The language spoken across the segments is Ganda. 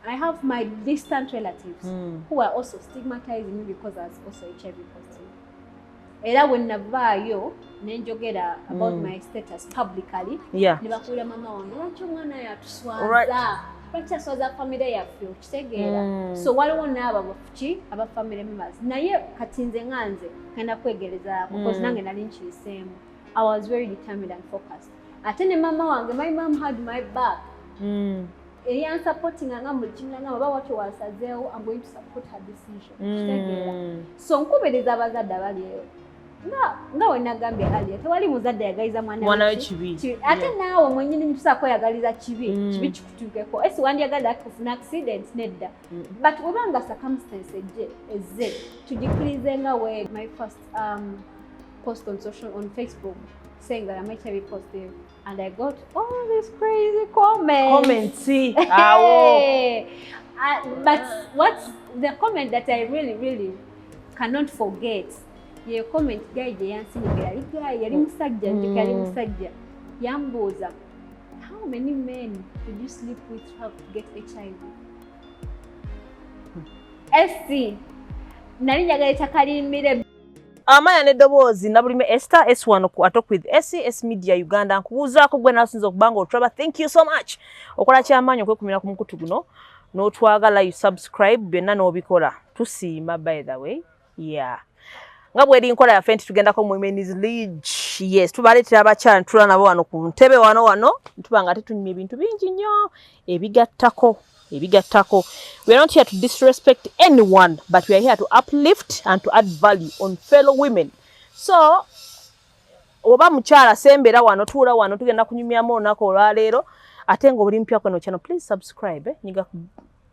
I have my distant relatives who are also stigmatizing me because I was also HIV positive. Era when navaayo nenjogera about my status publicly, nibakulira mama wange lwaki omwana yatuswaza lwaki aswaza family yaffe okitegeera. So waliwo n'abo aba family members naye kati nze nganze ngenda kwegerezaako because nange nali nkiyiseemu. I was very determined and focused. Ate ne mama wange, my mom had my back. Elian supporting nga mu kimwe nga baba wacho wasazeewo, I'm going to support her decision. Kitegeera. So nkubiriza abazadde abali eyo. Nga wenagambye aliye tewali muzadde yagaliza mwana we kibi. Ate naawe mwennyini ntusako yagaliza kibi kikutuukeko. Esi wandyagadde kufuna accident nedda. But webanga circumstance ezze tudikirize nga we my first post on Facebook saying that I'm HIV positive, and I got all these crazy comments. But what's the comment that I really cannot forget? Your comment guy yali musajja yambuuza, how many men did you sleep with to get HIV? SC nali njagala ekakalimire Amaya nedoboozi nabulime Esther S1 ku Atok with SCS Media Uganda nkubuzaako gwe nasinza okubanga otraba. Thank you so much okola kyamaanyi okwekumira ku mukutu guno n'otwagala you subscribe byonna n'obikola tusiima by the way nga bweri nkola yaffe nti tugendako mu Women's League. Yes, tubaleetera abakyala tula nabo wano ku ntebe wano tuba nga tetunyuma ebintu bingi nnyo ebigattako. We are not here to disrespect anyone, but we are here to uplift and to add value on fellow women. So, oba mukyala sembera wano tuula wano tugenda kunyumyamu olunaku olwaleero ate nga oli mpya kweno channel, please subscribe. Nyiga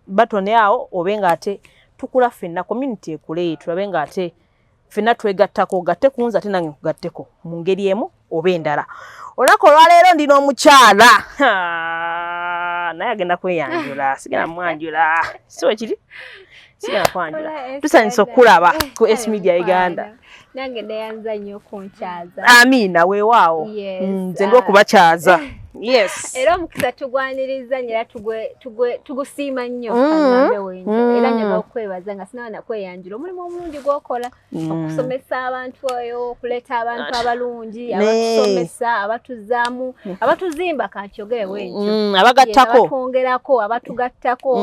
button yawo obenga ate tukula ffenna community ekule tulabe nga ate ffenna twegattako gatte kunza ate nange nkugatteko mu ngeri emu oba endala. Olunaku olwaleero ndina omukyala naye agenda kweyanjula sigenda mwanjula so kiri sigenda kwanjula tusanyisa okulaba ku S Media Uganda. Nange neyanza nnyo okunkyaza. Amina weewaawo nze ndi okubakyaza. Yes. Era omukisa tugwaniriza nyera tugusiima nnyo kangambe wenjo. Era njagala okwebaza nga sinawa nakweyanjula omulimu omulungi gwokola okusomesa abantu oyo, okuleeta abantu abalungi, abatusomesa, abatuzaamu, abatuzimba kankyogere wenjo. Abagattako. Abatwongerako, abatugattako.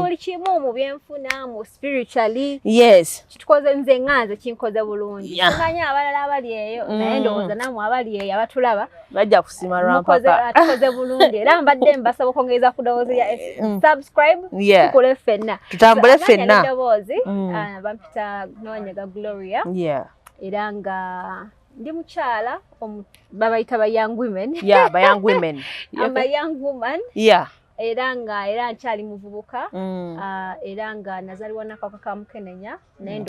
Buli kimu mu byenfuna, mu spiritually. Yes. Kitukoze nze nganze kinkoze bulungi. Nganya abalala abali eyo naye ndowooza namwe abali eyo abatulaba bajja kusiima lwampaka. Tukoze bulungi era mbadde mbasaba okongeza ku ddoboozi ya subscribe tukole ffenna tutambule ffenna ddoboozi bampita Nawanyaga Gloria era nga ndi mukyala babayita ba young women ba young women I'm a young woman era nkyali muvubuka era nga nazalibwa n'akawuka ka mukenenya naye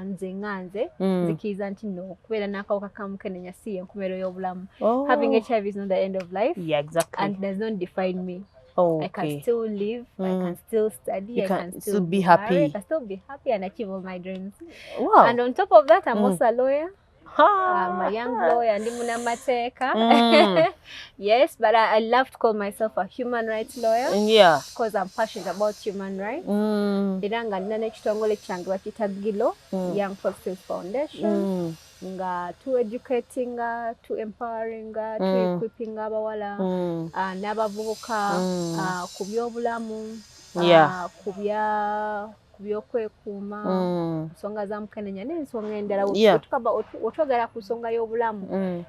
nze nganze nzikiriza nti no okubeera n'akawuka ka mukenenya si yenkomerero y'obulamu. Having HIV is not the end of life, and does not define me. I can still live, I can still study, I can still be happy. I can still be happy and achieve all my dreams. And on top of that, I'm also a lawyer. I'm a young lawyer and Munamateca. Yes, but I love to call myself a human rights lawyer. Because I'm passionate about human rights. Iranga nane kitongole change wakita Gilo, Young Progressive Foundation. Nga to educating, to empowering, to equipping abawala, Lyabavubuka, kubyobulamu, kubyokwekuuma nsonga za mukenenya n'ensonga endala tukaba otwogera ku nsonga y'obulamu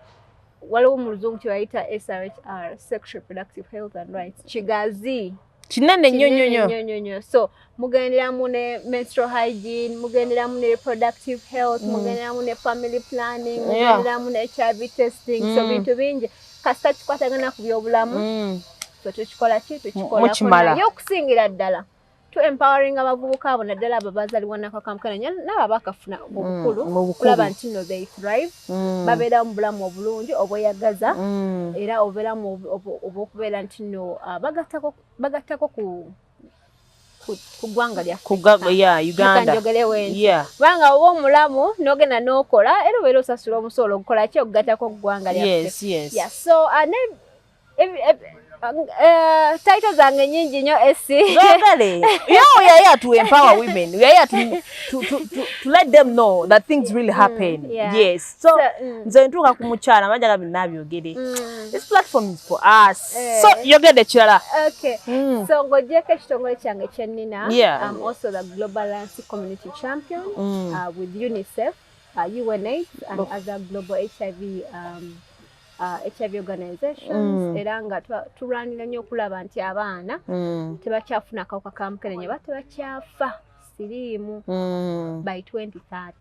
waliwo mu luzungu kye bayita SRHR, Sexual Reproductive Health and Rights, kigazi kinene nnyo. So mugenderamu ne menstrual hygiene, mugenderamu ne reproductive health, mugenderamu ne family planning, mugenderamu ne HIV testing, so bintu bingi kasita kikwatagana ku byobulamu so tukikola tukikola naye okusingira ddala to empowering abavubuka abo naddala abo bazalibwa n'akawuka mukenenya nabo bakafuna obukulu kulaba nti no they thrive babeera mu bulamu obulungi obweyagaza era obeeramu obwokubeera nti no bagattako ku ggwanga Uganda kubanga oba omulamu n'ogenda n'okola era obeera osasula omusolo ogukola ki okugattako ku ggwanga lyaffe. Yes. So Titles zange nyingi nyo esi. Zogale. You know, we are here to empower women. We are here to let them know that things really happen. Yes. So nze ntuuka ku mukyala majaga binnabyogere. This platform is for us. So yogede kirala. Okay. So ng'ogyeko ekitongole kyange kye nnina. I'm also the Global Alliance Community Champion with UNICEF, UNAIDS, and other global HIV organizations. Era nga tulwanira nnyo okulaba nti abaana tebakyafuna akawuka ka mukenenya oba tebakyafa siriimu by 2030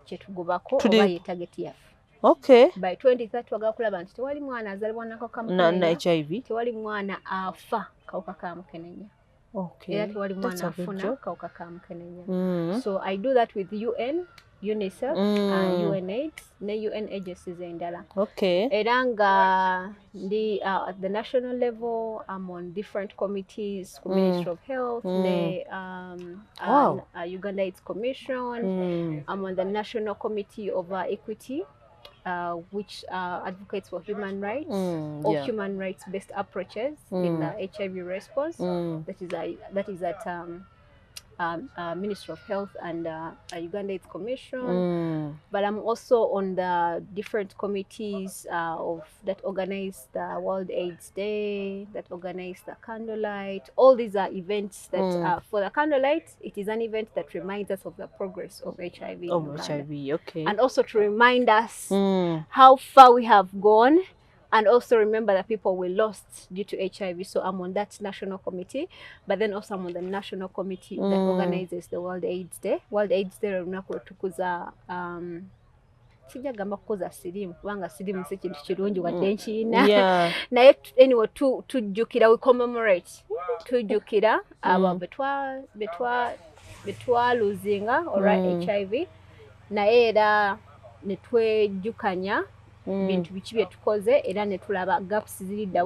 kyetugobako oba ye target yaffe. Okay. By 2030 twagala kulaba nti tewali mwana azalibwa n'akawuka ka mukenenya, HIV, tewali mwana afa kawuka ka mukenenya. Okay. Era tewali mwana afuna kawuka ka mukenenya. So I do that with UN, UNICEF, UNAIDS, ne UN agencies endala. Okay. Eranga at the national level, I'm on different committees, Ministry of Health, ne Uganda AIDS Commission. I'm on the National Committee of Equity, which advocates for human rights, or human rights-based approaches in the HIV response. That is at Ministry of Health and Uganda AIDS Commission. But I'm also on the different committees that organize the World AIDS Day, that organize the Candlelight. All these are events that, for the Candlelight, it is an event that reminds us of the progress of HIV. Okay. And also to remind us how far we have gone, and also remember the people we lost due to HIV. So I'm on that national committee, but then also I'm on the national committee that organizes the World AIDS Day. World AIDS Day lunaku tukuza sijagamba kukoza sirimu kubanga sirimu si kintu kirungi wadde nkiina naye anyway tujjukira, we commemorate tujjukira abo betwa losing HIV, naye era ne twejjukanya bintu biki bye tukoze era ne tulaba gaps zidda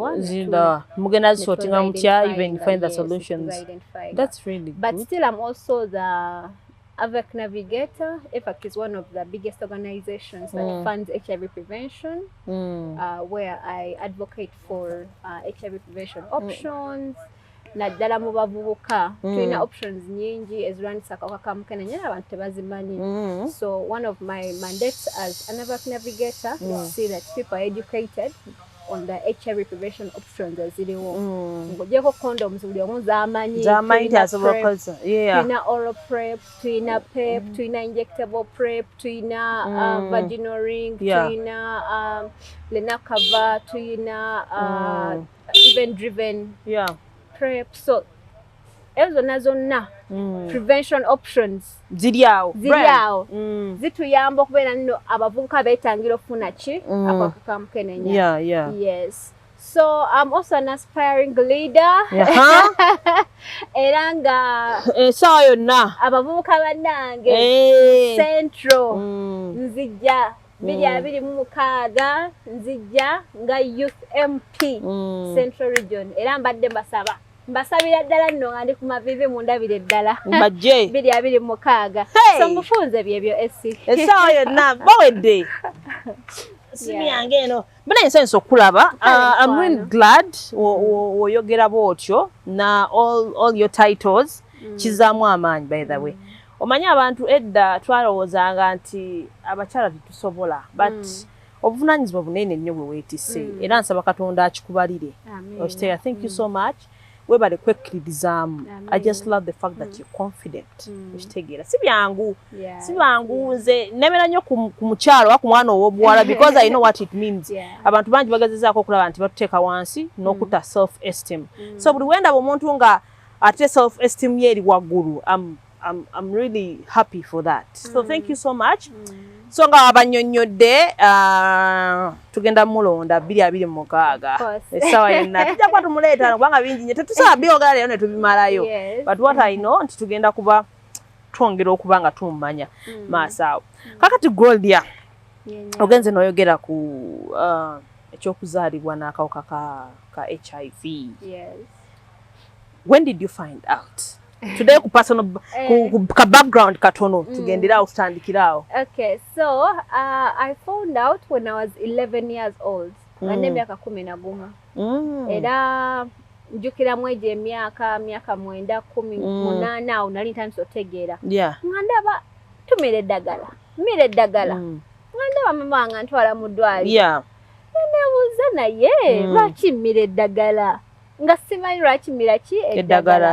mugenda sortinga mutya even find the solutions. That's really good. But still I'm also the AVAC Navigator. AVAC is one of the biggest organizations that funds HIV prevention, where I advocate for HIV prevention options. Naddala mu bavubuka tulina options nyingi ezirwanisa akawuka ka mukenenya abantu tebazimanyi. So one of my mandates as an AVAC Navigator is to see that people are educated on the HIV prevention options eziriwo. Ngogyeko condoms buli omu z'amanyi, tulina oral PrEP, tulina PEP, tulina injectable PrEP, tulina vaginal ring, tulina Lena cover, tulina even driven PrEP. So ezo nazonna prevention options ziri awo zituyamba okubeera nno abavubuka beetangira okufuna ki akawuka ka mukenenya. Yes. So I'm also an aspiring leader. Era nga esawa yonna abavubuka bannange Central nzijja 2026 nzijja nga Youth MP Central Region, era mbadde mbasabira ddala nno nga ndi ku mavivi mundabire ddala mbajje 2026. So mufunze byebyo esi esawa yonna bawedde simi yange eno mbona ensenso okulaba. I'm really glad oyogera bwotyo na all your titles kizaamu amaanyi. By the way, omanyi abantu edda twalowoozanga nti abakyala tetusobola, but obuvunaanyizibwa bunene nnyo bwe weetisse, era nsaba Katonda akikubalire. Okitegeera. Thank you so much. Webale kwekkiririzaamu. I just love the fact that you're confident. Okitegeera. Si byangu nze nemera nnyo ku mukyalo wa ku mwana ow'obuwala because I know what it means. Abantu bangi bagazezaako okulaba nti batuteeka wansi n'okutta self esteem. So buli wendaba omuntu nga ate self esteem ye eri waggulu, I'm really happy for that. So thank you so much. So nga abannyonnyodde tugenda mulonda 2026 esawa yonna tujja kuba tumuleeta kubanga bingi nnyo tetusaba byogera leero ne tubimalayo. But what I know nti tugenda kuba twongera okuba nga tumumanya maasawo. Kakati Gloria, ogenze n'oyogera ku ekyokuzaalibwa n'akawuka ka HIV. When did you find out? Today ku personal ka background katono tugendera okutandikirawo. Okay, so I found out when I was 11 years old. nga n'emyaka 11 era njukira mweje emyaka 9 10 awo nali ntandise otegeera nga ndaba tumira eddagala nga ndaba mama wange antwala mu ddwaliro nebuuza naye lwaki mmira eddagala nga simanyi lwaki mmira ki eddagala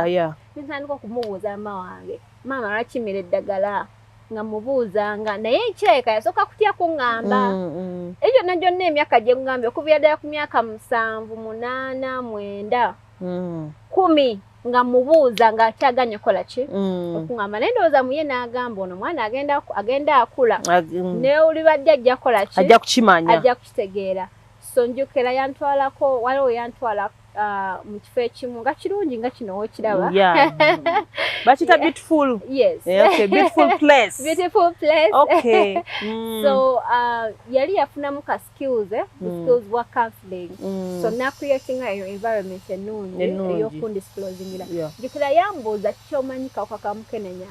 ntandika okumubuuza mama wange maama lwaki mmira eddagala nga mubuuzanga naye ekireka yasooka kutya kuŋŋamba ekyo nagyonna emyaka gye ŋŋambye okuviira ddala ku myaka 7 8 9 10 nga mubuuza nga akyaganya okola ki okuŋŋamba naye ndowooza muye n'agamba ono mwana agenda akula neolibadde ajja kukola ki ajja kukimanya ajja kukitegeera so njukira yantwalako waliwo yantwala mu kifo ekimu nga kirungi nga kino wokiraba bakita beautiful beautiful place so yali yafunamu ka skills bwa counseling so nakreating your environment ennungi ey'okundisclosingira njukira yambuuza kyomanyi kawuka ka mukenenya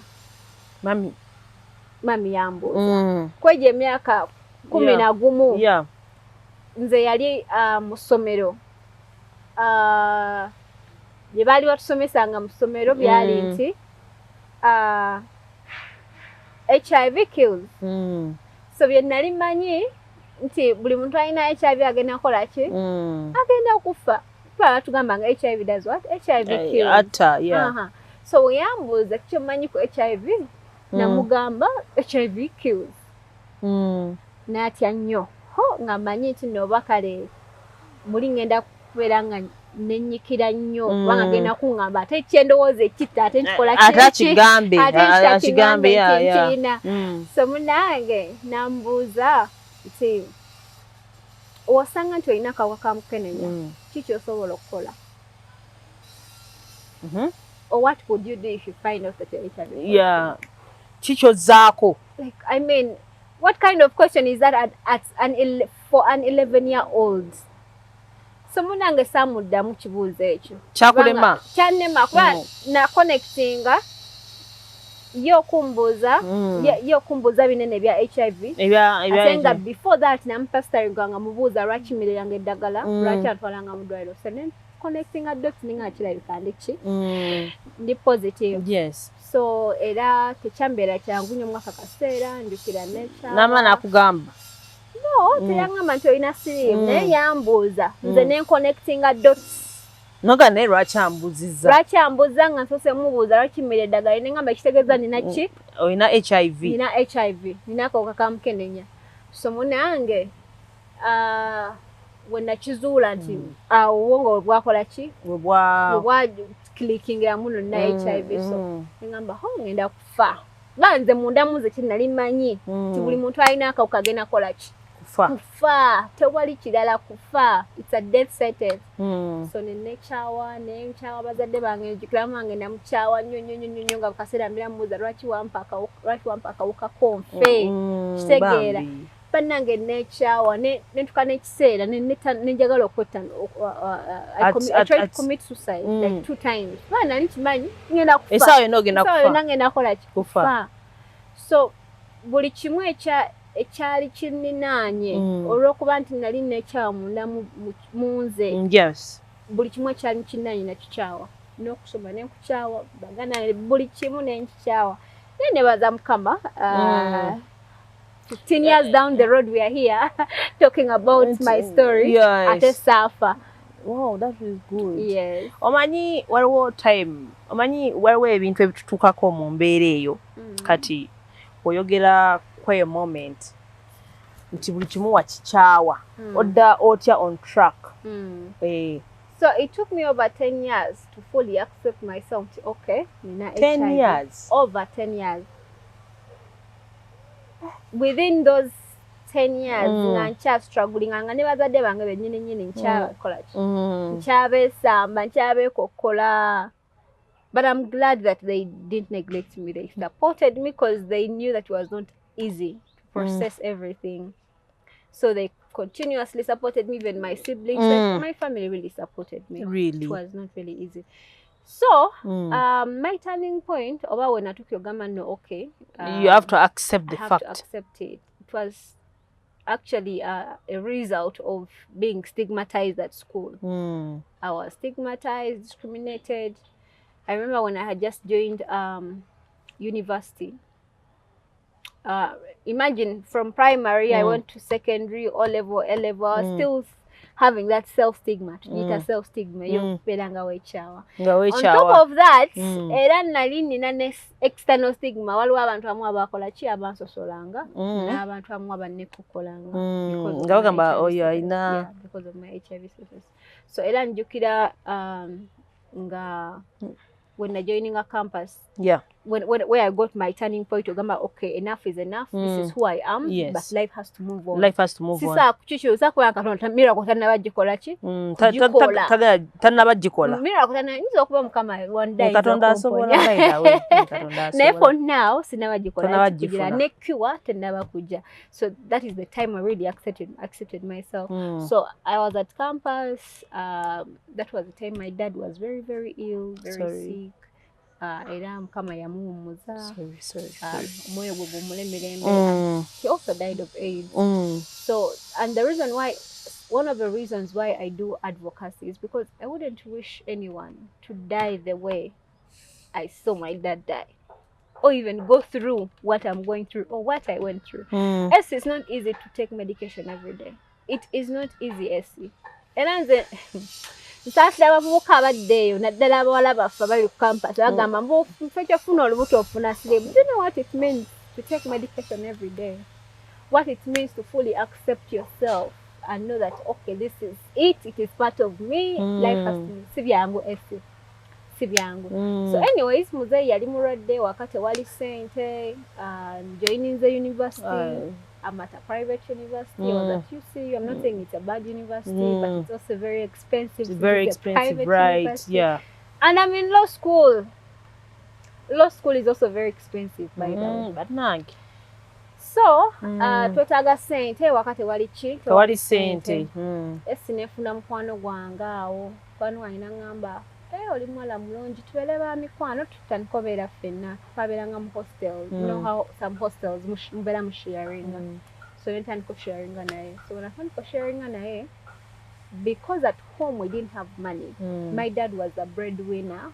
mami yambuuza kwejo emyaka 11 nze yali mu ssomero bye baali batusomesanga mu ssomero byali nti HIV kills so bye nali manyi nti buli muntu alina HIV agenda kukola ki agenda okufa tugamba nga HIV does what HIV kills so weyambuuza kyomanyi ku HIV namugamba HIV kills n'atya nnyo nga manyi nti nooba kale muli ngenda kubeera nga nenyikira nnyo kubanga agenda kuŋŋamba ate kyendowooza ekitta ate nkikola kigambe so munange nambuuza nti osanga nti olina akawuka ka mukenenya kiki osobola okukola or what would you do if you find out that you're HIV kiki ozzaako I mean what kind of question is that for an 11-year-old? So munange samuddamu kibuuzo ekyo. Kyakulema? Kyannema kuba na connectinga yo kumbuuza binene bya HIV. Ate nga before that nampasitaringanga mubuuza lwaki mmiriranga eddagala, lwaki antwalanga mu ddwaliro. So then connectinga dots ninga kirabika ndiki. Ndi positive. Yes. So era tekyambeera kyangu nnyo mwaka kaseera njukira nekya. Nama nakugamba. No, teyangamba nti olina Sirimu naye yambuuza nze ne connectinga dots. Noga naye lwaki ambuuzizza? Lwaki ambuuza nga nsoose mubuuza lwaki mmira eddagala ne ngamba ekitegeeza nina ki? Olina HIV. Nina HIV, nina akawuka ka mukenenya. So munange we nakizuula nti obwongo bwe bwakola ki? Bwe clickingira muno na HIV so ngamba ngenda kufa ganze munda muze kinali manyi ti buli muntu alina akawuka agenda kola ki kufa tewali kirala kufa it's a death sentence so nekyawa bazadde bange njukira mange namukyawa nnyo nga kaseera mbira mubuuza lwaki wampa akawuka konfe kitegeera bannange nekyawa nentuka n'ekiseera nenjagala okwetta I tried to commit suicide like 2 times bana nkimanyi ngenda kufa esaawa yonna ogenda kufa nange nakola kufa so buli kimu ekyali kininaanye olw'okuba nti nali nekyawa munda mu nze buli kimu ekyali kininaanye nakikyawa n'okusoma nenkukyawa bagana buli kimu nenkikyawa naye nebaza Mukama 15 years down the road we are here talking about my story at a safa. Wow, that is good. Yes. Omanyi waliwo ebintu ebitutuukako mu mbeera eyo kati oyogera kweyo moment nti buli kimu wakikyawa odda otya on track. So it took me over 10 years to fully accept myself. Okay, 10 years. Over 10 years. Within those 10 years, nga struggling, nga ne bazadde bange bennyini nkyakola ki. Nkyabeesamba, nkyabeekokkola. But I'm glad that they didn't neglect me. They supported me because they knew that it was not easy to process everything. So they continuously supported me, even my siblings. My family really supported me. Really? It was not really easy. So, my turning point, over when I took your gamma, no, okay. You have to accept the fact. I have to accept it. It was actually a result of being stigmatized at school. I was stigmatized, discriminated. I remember when I had just joined university. Imagine from primary, I went to secondary, O-level, A-level, I was still having that self-stigma, self-stigma. On top of that, era nali nina external stigma. Waliwo abantu abamu abakola ki abansosolanga, n'abantu abamu abannekokolanga because of my HIV status. So era njukira nga when I joining a campus, where I got my turning point, okay, enough is enough. This is who I am, but life has to move on. Life has to move on. Sisa kuchicho usako yankatonda miracle tanabajikola chi? Tanabajikola. Miracle nizo kuba mukama one day. Katonda asobola baida we. Na for now sinabajikola kugira nekiwa tenabakuja. So that is the time I really accepted myself. So I was at campus. That was the time my dad was very, very ill, very sick. Era mukama yamuwumuza. Moyo gwe gumulemerembe. He also died of AIDS. So, and the reason why, one of the reasons why I do advocacy is because I wouldn't wish anyone to die the way I saw my dad die, or even go through what I'm going through or what I went through. Yes, it's not easy to take medication every day. It is not easy, Essie. And then Lyabavubuka abaddeyo naddala abawala baffe abali ku campus bagamba mfecha funa olubuto ofuna Sirimu. Do you know what it means to take medication every day? What it means to fully accept yourself and know that, okay, this is it is part of me. Life has to si byangu esi si byangu. So anyways, muzeyi yali mulwadde wakati wali sente, joining the university. I'm at a private university. I was at UC. I'm not saying it's a bad university, but it's also very expensive. It's very expensive, right? University. Yeah. And I'm in law school. Law school is also very expensive, by the way. But nag. So, twetaaga sente wakati wali chi? Wali sente. Esi nefuna mukwano gwange awo. Mukwano wange n'angamba, oli mwala mulungi tubeere ba mikwano tutandika obeera ffenna. Twabeeranga mu hostels. You know how some hostels mubeera mu sharinga. So netandika sharinga naye. So when I tandika sharinga naye, because at home we didn't have money, my dad was a breadwinner.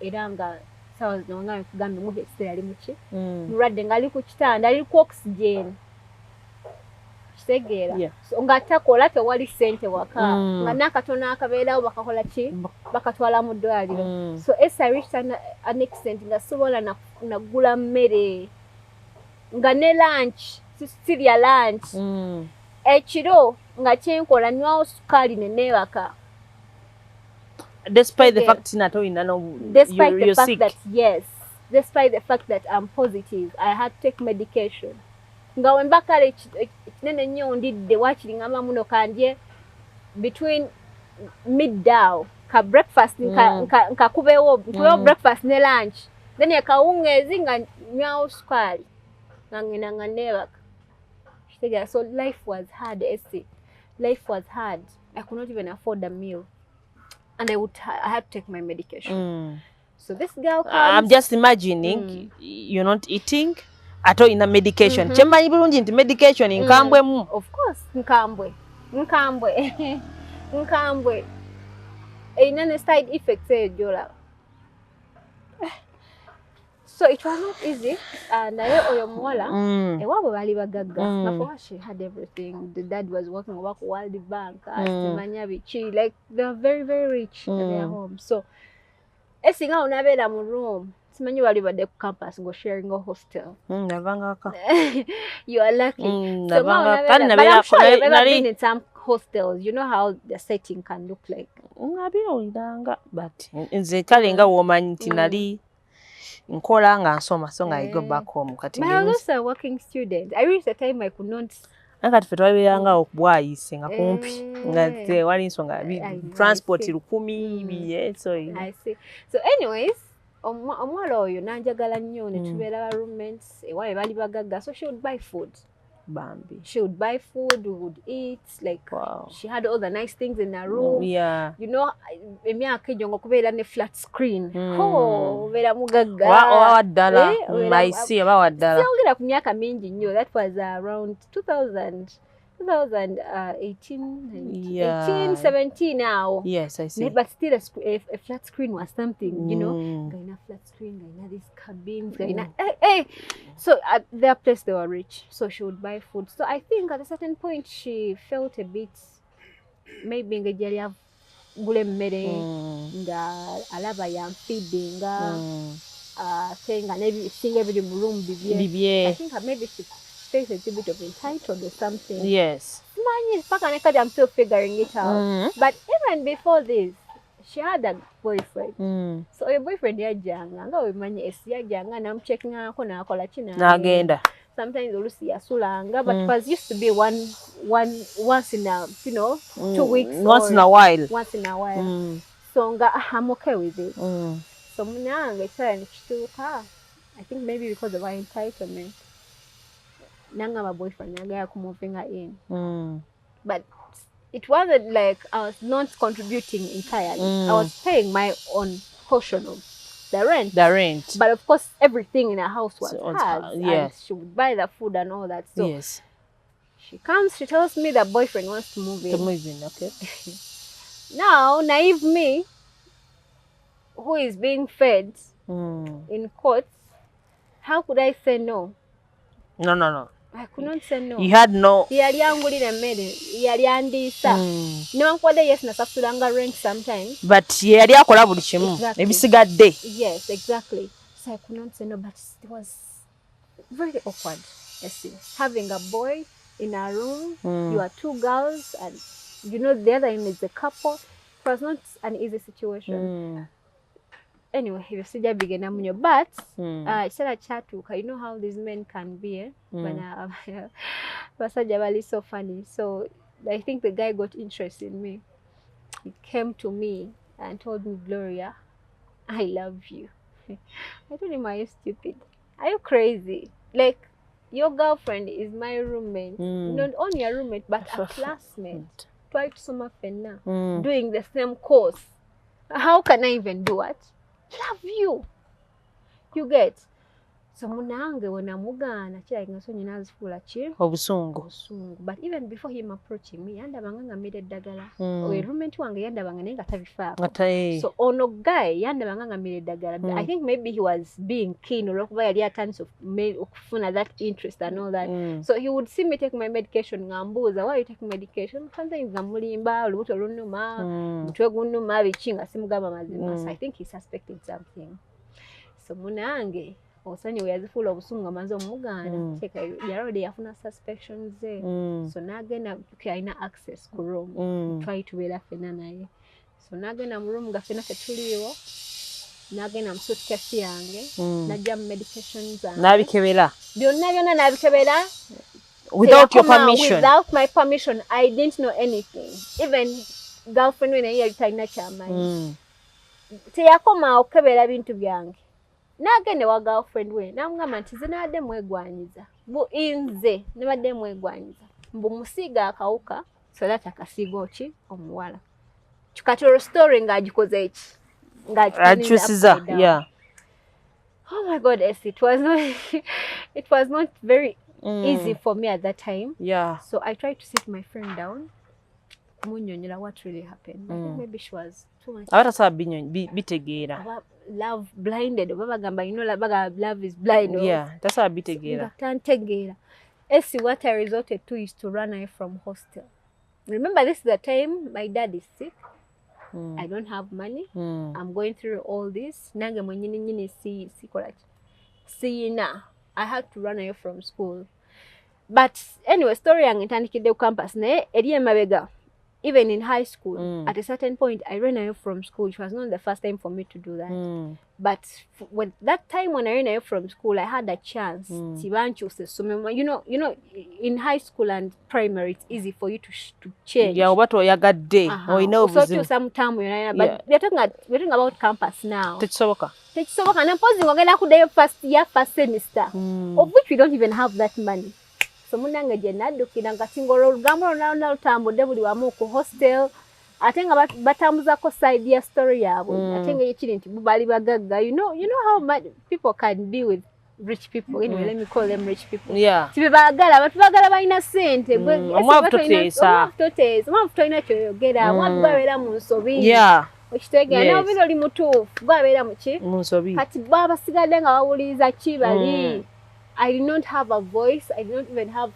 Era nga sawa zino nga nkugambe mu hesse yali muki mulwadde nga ali ku kitanda ali ku oxygen kitegeera. So nga takola tewali sente waka nga nakatono akabeerawo bakakola ki bakatwala mu ddwaliro. So I reached an extent nga sobola nagula mmere nga ne lunch sirya lunch ekiro nga kyenkola nywawo sukaali neneebaka. Despite the fact that you're sick. Despite the fact that I'm positive, I had to take medication. Nga wembakale kinene nnyo ndidde wakiri ngamba muno kandye between midday ka breakfast nka kubewo breakfast ne lunch then akawungeezi nga nywawo sukaali nga ngenda nga neebaka. So life was hard, Essie. Life was hard. I could not even afford a meal. And I had to take my medication. So this girl comes. I'm just imagining you're not eating at all in a medication. Chemba ibulungi nti medication nkambwe mu. Of course, nkambwe. Inane side effects ejola. So it was not easy. And oyo muwala ewabwe bali bagagga. Before she had everything. The dad was working at World Bank, like they're very, very rich in their home. So esinga unabeera mu room. Simanyi wali badde ku campus go sharing a hostel. You are lucky. So but I'm sure you've ever been in some hostels. You know how the setting can look like. But nze kale nga womanyi nti nali nkola nga nsoma so nga I go back home kati ngenzi. I was also a working student. I reached a time I could not. Nakati fe twabeeranga okubwayise nga kumpi nga wali nsonga transport 10 so I see. So anyways, omwala oyo nanjagala nnyo ne tubeera ba roommates ewawe bali bagagga, so she would buy food. Bambi. She would buy food, we would eat, like she had all the nice things in her room. You know, emyaka ejo ngokubeera ne flat screen. Beera mugagga. Maisi oba waddala. Siongera ku myaka mingi nnyo. That was around 2000. 2018, 17 now. Yes, I see. But still a flat screen was something, you know. Gaina flat screen, gaina these cabins, gaina. Hey. So at their place they were rich, so she would buy food. So I think at a certain point she felt a bit maybe ngejali gule mmere nga alaba ya feeding saying and everything every room bibie. I think maybe she felt a little bit of entitled or something. Yes. I'm still figuring it out. But even before this, she had a boyfriend. So your boyfriend yajanga nga wemanye esiyajanga namchecking ako nakola china nagenda. Sometimes olusi yasulanga, but it was used to be once in a 2 weeks. Once in a while. Once in a while. So I'm okay with it. So munanga cyane kituka. I think maybe because of our entitlement. Nanga my boyfriend naga moving her in. But it wasn't like I was not contributing entirely. I was paying my own portion of the rent. But of course, everything in our house was hers. And she would buy the food and all that. So she comes, she tells me that boyfriend wants to move in. Okay. Now, naive me, who is being fed in courts, how could I say no? No. I could not say no. You had no. Yes, sometimes. But exactly. Yes, exactly. So I could not say no, but it was very awkward. Having a boy in a room, you are two girls, and the other end is a couple. It was not an easy situation. Anyway, he was still but it's a chat. You know how these men can be, but so funny. So I think the guy got interested in me. He came to me and told me, Gloria, I love you. I told him, are you stupid? Are you crazy? Like, your girlfriend is my roommate. Not only a roommate, but a classmate. Twice summer doing the same course. How can I even do it? Love you. You get. So munange wena mugana kira ngaso nyina zifula chi obusungu. But even before him approaching me yanda banganga made dagala roommate wange yanda banganga nenga tabifa. So ono guy yanda banganga made dagala. I think maybe he was being keen or okuba yali atans of okufuna that interest and all that. So he would see me take my medication ngambuza, why you take medication? Sometimes ngamulimba olubuto lunuma mutwe gunuma bichinga simugaba mazima. So I think he suspected something. So munange osani yazifula obusunga manzo mugana cheka yarode yafuna suspicions so nagenda kaina access ku room try to wela fena naye so nagenda mu room gafena ketuliwo nagenda mu suitcase yange najja medications nabikebera byonna nabikebera without your permission. Without my permission, I didn't know anything. Even girlfriend when I talina chama teyakoma okebera bintu byange nagende wa girlfriend we namugamba nti zinadde mwegwanyiza inze nibadde mwegwanyiza mbu musiga akawuka so that akasigo ki omuwala kikatoro story ngagikoze eki ngachusiza oh my god, it was not very easy for me at that time. So I tried to sit my friend down kumunyonyera what really happened. I think maybe she was too much love blinded babagamba love is blind that's how bitegeera what I resorted to is to run away from hostel. Remember, this is the time my dad is sick. I don't have money. I'm going through all this. Nange mwenyini nyini sina. I had to run away from school. But anyway, story yange ntandikidde ku campus naye eri emabega. Even in high school, at a certain point, I ran away from school. It was not the first time for me to do that. But when that time when I ran away from school, I had a chance. You know, in high school and primary, it's easy for you to change. Yeah, what you got day? You know, so some time but we're talking about campus now. Techisoboka. And I'm posing again first semester, of which we don't even have that money. So munanga je nadukira ngatingolo olugamo na lutambudde buli wamu ku hostel atenga batambuza ko side ya story yabo atenga yekiri nti bali bagagga you know how much people can be with rich people. Anyway, let me call them rich people. Yeah. Tibagala, but bagala baina sente. Yeah. Okitegeera n'obino oli mutuufu gwabeera muki kati baba sigadde nga bawuliriza ki bali. I did not have a voice. I did not even have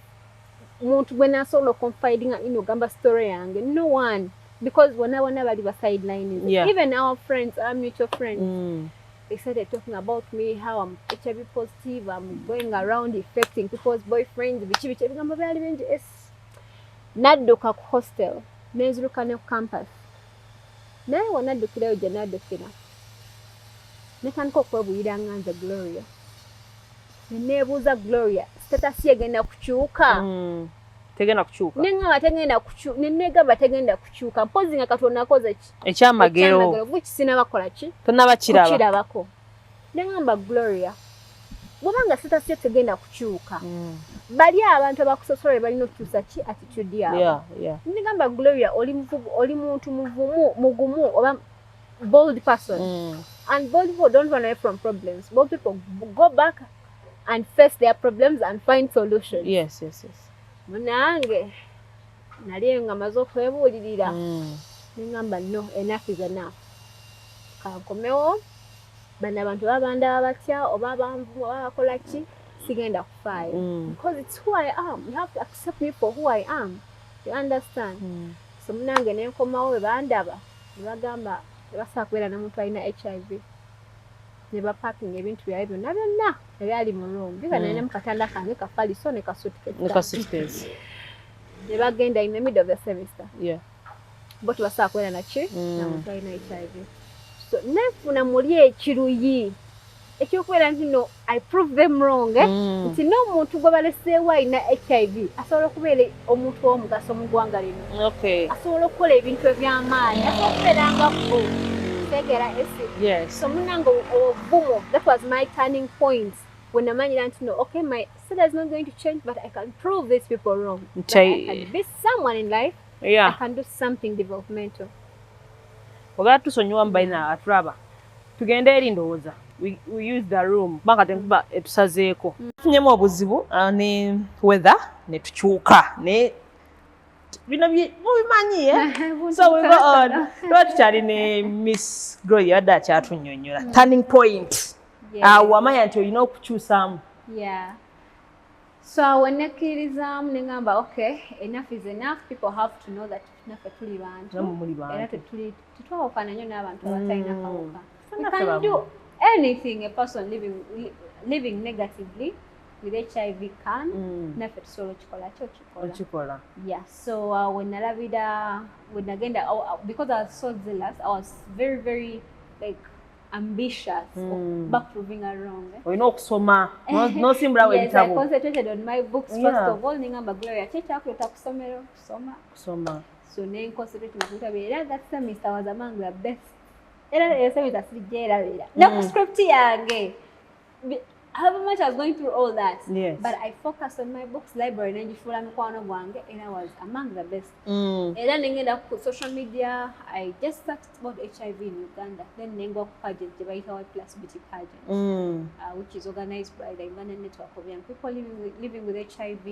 muntu gwe nasobola confiding in ogamba story yange. No one, because whenever bali ba sideline. Even our friends, our mutual friends, they started talking about me, how I'm HIV positive, I'm going around infecting people's boyfriends, bichi ebigamba byali bingi. Nadduka ku hostel neziruka ne campus. Naye wanaddukirayo gye naddukira netandika okwebuyira nganze Gloria. Neneebuuza Gloria status egenda kukyuka. Tegenda kukyuka. Nengamba tegenda kukyuka. Nenegamba tegenda kukyuka. Mpozi nga Katonda akoze ki? Ekyamagero. Which sinabakola ki? Tonnabakirabako. Nengamba Gloria. Bwobanga status tegenda kukyuka. Bali abantu abakusosola balina okukyusa ki attitude yaabwe. Nengamba Gloria oli muntu mugumu oba bold person. And bold people don't run away from problems. Bold people go back and face their problems and find solutions. Yes. Munange nali nga maze okwebuulirira. Nengamba no, enough is enough. Kankomewo bana abantu babanda batya oba banvu bakola ki sigenda kufaayo. Because it's who I am. You have to accept me for who I am. You understand? So munange nenkomawo bandaba nebagamba tebasobola kubeera n'omuntu alina HIV. Ne baparking ebintu byabwe byonna ebyali mu room. Bika nalina mu katanda kange kafaliso ne kasuitcase. Ne bagenda in the middle of the semester. Bo tebasobola kubeera naki n'omuntu alina HIV. So nefuna muli ekiruyi ekyokubeera nti no, I prove them wrong. Nti n'omuntu gwe baleseewo alina HIV asobola okubeera omuntu w'omugaso mu ggwanga lino. Asobola okukola ebintu eby'amaanyi. Asobola okubeera nga bo. So munango obumo, that was my turning point. When I managed to know, okay, my status is not going to change, but I can prove these people wrong. I can be someone in life. I can do something developmental. Ogala tusonyiwa mbaina atraba. Tugende eri ndowooza. We use the room. Banga tenkuba etusazeeko. Tunyemu obuzibu ne weather ne tukyuka ne bino mubimanyi so we go on. Tukyali ne Miss Gloria adda kyatunyonnyola. Turning point. Wamanya nti olina okukyusaamu. So when nakkiririzaamu nengamba okay, enough is enough. People have to know that naffe tuli bantu. Era tetwawookana nnyo n'abantu abatalina kawuka. You can do anything a person living negatively with HIV can. Naffe tusobola okikola. So when nagenda, because I was so zealous, I was very, very like ambitious of proving her wrong. Olina okusoma. No simbula we bitabo. Yes, I concentrated on my books first of all. Ningamba Gloria kyekyakuyita kusomero kusoma. So then concentrating on kutabira. That semester was among the best. Era semester sijerabira. Na script yange. However much I was going through all that, but I focused on my books, library, and I was among the best. And then I put social media. I just started about HIV in Uganda. Then I go pageant, the White House Plus Beauty pageant, which is organized by the Ugandan Network of Young People living with HIV.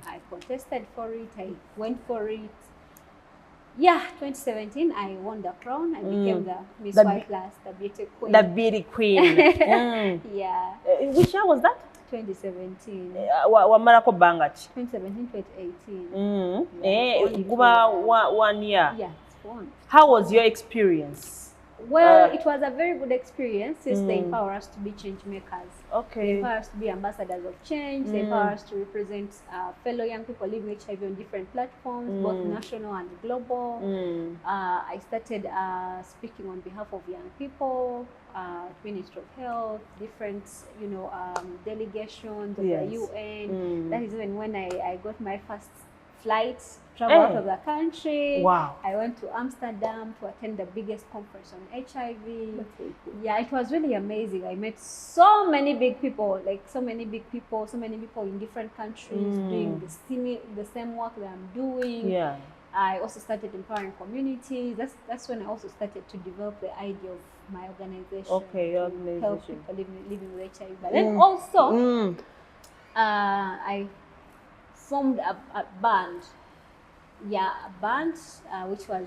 I contested for it. I went for it. 2017, I won the crown. I became the Miss White Plus, the beauty queen. The beauty queen. Which year was that? 2017. Wamarako Bangachi. 2017, 2018. Guba 1 year. Yeah, it's one. How was your experience? Well, it was a very good experience since they empower us to be change makers. They empower us to be ambassadors of change. They empower us to represent fellow young people living with HIV on different platforms, both national and global. I started speaking on behalf of young people, Ministry of Health, different, delegations of the UN. That is when I got my first flight, travel out of the country. Wow. I went to Amsterdam to attend the biggest conference on HIV. Yeah, it was really amazing. I met so many big people, so many people in different countries doing the same work that I'm doing. I also started empowering communities. That's when I also started to develop the idea of my organization. Okay, your organization. Help people living with HIV. But then also, I formed a band. Yeah, a band which was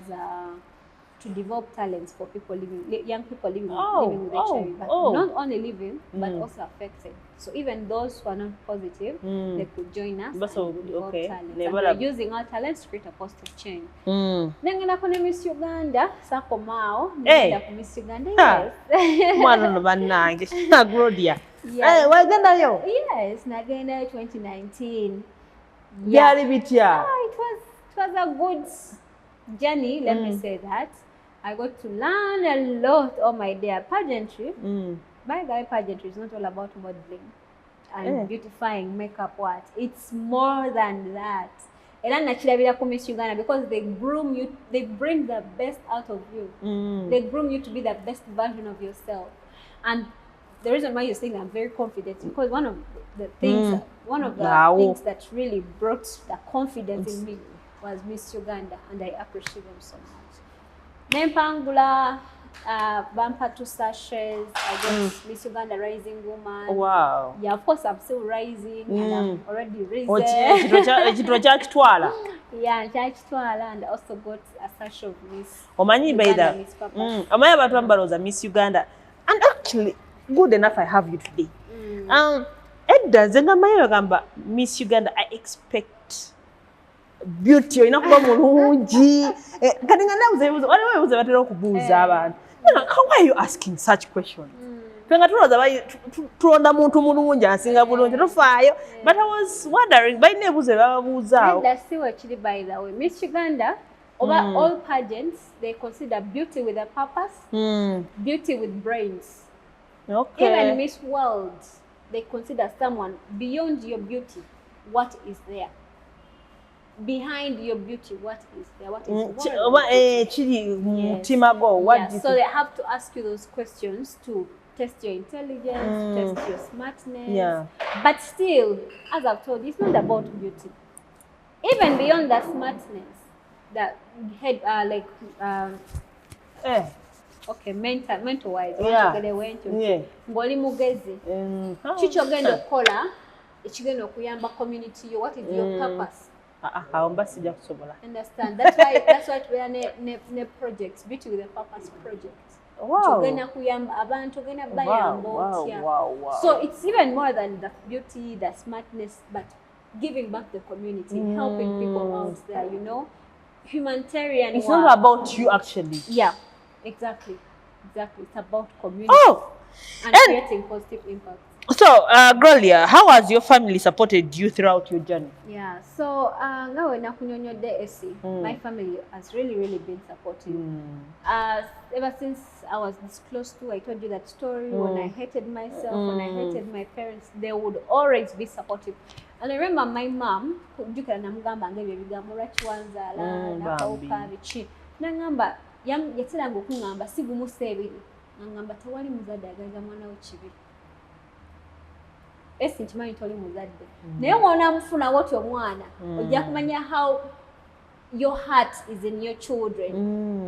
to develop talents for people young people living with HIV, but not only living, but also affected. So even those who are not positive, they could join us and develop talents. And we're using our talents to create a positive change. Nengenda kune Miss Uganda, sako mao, nengenda ku Miss Uganda, yes. Mwana no banange, Gloria. Hey, wagenda yo? Yes, nagenda 2019. Yeah, it was a good journey, let me say that. I got to learn a lot on my day. Pageantry. By the way, pageantry is not all about modeling and beautifying, makeup, what. It's more than that. And then Miss Uganda, because they groom you, they bring the best out of you. They groom you to be the best version of yourself. And the reason why you're saying I'm very confident, because one of the things that really brought the confidence in me was Miss Uganda, and I appreciate them so much. Nempangula, bumper to sashes, I got Miss Uganda Rising Woman. Wow. Yeah, of course I'm still rising, and I'm already risen. Yeah, and also got a sash of Miss Uganda, Miss Papa. Miss Uganda. And actually, good enough I have you today. Edda zengamanya gamba Miss Uganda, I expect beauty inakuba mulungi kati nga nabuze waliwo uze batera okubuuza abantu how are you asking such questions penga tulonda muntu mulungi asinga bulungi tufaayo but I was wondering by nebuze bababuuzaawo. That's still actually, by the way, Miss Uganda, over all pageants, they consider beauty with a purpose, beauty with brains. Okay. Even Miss World, they consider someone beyond your beauty. What is there? Behind your beauty, what is there? What is so they have to ask you those questions to test your intelligence, test your smartness. Yeah. But still, as I've told you, it's not about beauty. Even beyond the smartness, that head okay, mental wise, ngoli mugezi chichogenda okukola ekigenda okuyamba community yo. What is your purpose? Understand? That's why we are ne projects, beauty with a purpose project. Wow. So it's even more than the beauty, the smartness, but giving back the community, helping people out there, you know, humanitarian. It's not about you actually. Yeah, exactly. It's about community and creating positive impact. So, Gloria, how has your family supported you throughout your journey? Yeah, so my family has really been supportive. Ever since I was this close to, I told you that story, when I hated myself, when I hated my parents, they would always be supportive. And I remember my mom, nchimanyi toli muzadde naye ng'ona mufuna wotyo omwana ojja kumanya how your heart is in your children.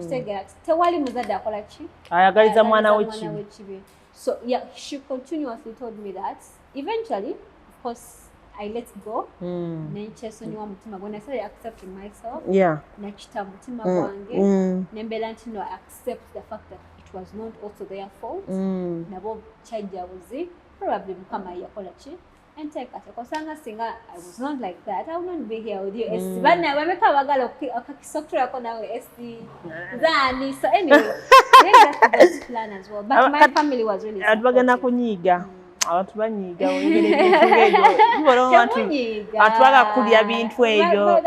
Kitegeera tewali muzadde akola ki ayagaliza mwana w'ekibi. So yeah, she continuously told me that. Eventually, of course, I let go. Nenkyesonyiwa mutima gwange. I started accepting myself. Yeah. Nakita mutima gwange. Nembera nti no, I accept the fact that it was not also their fault. Nabo kyajjabuzi. Probably Mukama yakola ki and take us. Because singa I was not like that, I wouldn't be here with you. But now when we come bagala okisoktora ko nawe SD zani. So anyway, that's the best plan as well. But my family was really supportive. Kunyiga abantu banyiga oyogere ebintu ebyo atwaga kulya bintu ebyo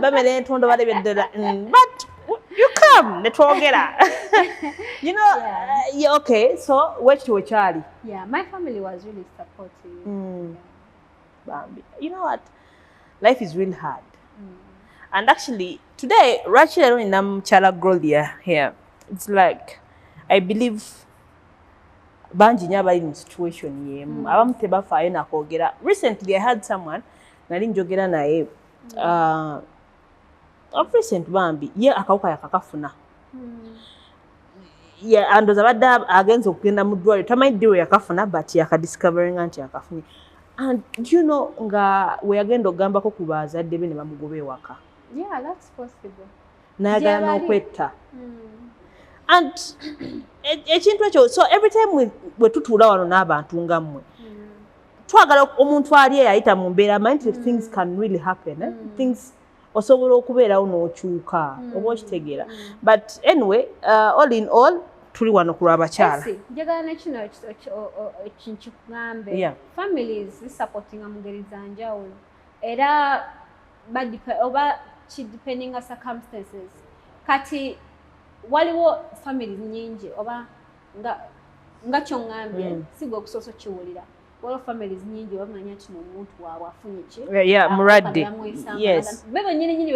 bamera entondo balebedera but you come netwogera you know. Okay, so what to Charlie? Yeah, my family was really supportive. You know what, life is really hard. And actually today Rachel in Chala Gloria here, it's like I believe banji nyaba in situation yemu abamu tebafaayo nakogera. Recently I had someone nali njogera naye of recent bambi ye akawuka yakakafuna yeah, and those abadde agenza okugenda mu ddwaliro tamanyi ddi we yakafuna but yakadiscoveringa nti yakafunye. And you know nga we yagenda okugambako ku bazadde be ne bamugoba ewaka. Yeah, that's possible. N'ayagala n'okwetta. And ekintu ekyo, so every time we tutuula wano n'abantu nga mmwe twagala omuntu ali eyayita mu mbeera amanyi things can really happen. Things osobola okubeerawo n'okyuka oba okitegeera. But anyway, all in all tuli wano ku lw'abakyala. Njagala nekino kikugambe families zisupportinga mu ngeri za njawulo era oba depending circumstances. Kati waliwo families nyingi oba nga kyongambye sigwe okusoso kiwulira. Waliwo families nyingi bamanya nti n'omuntu waabwe afunye ki muradde. Yes. Bebe nyini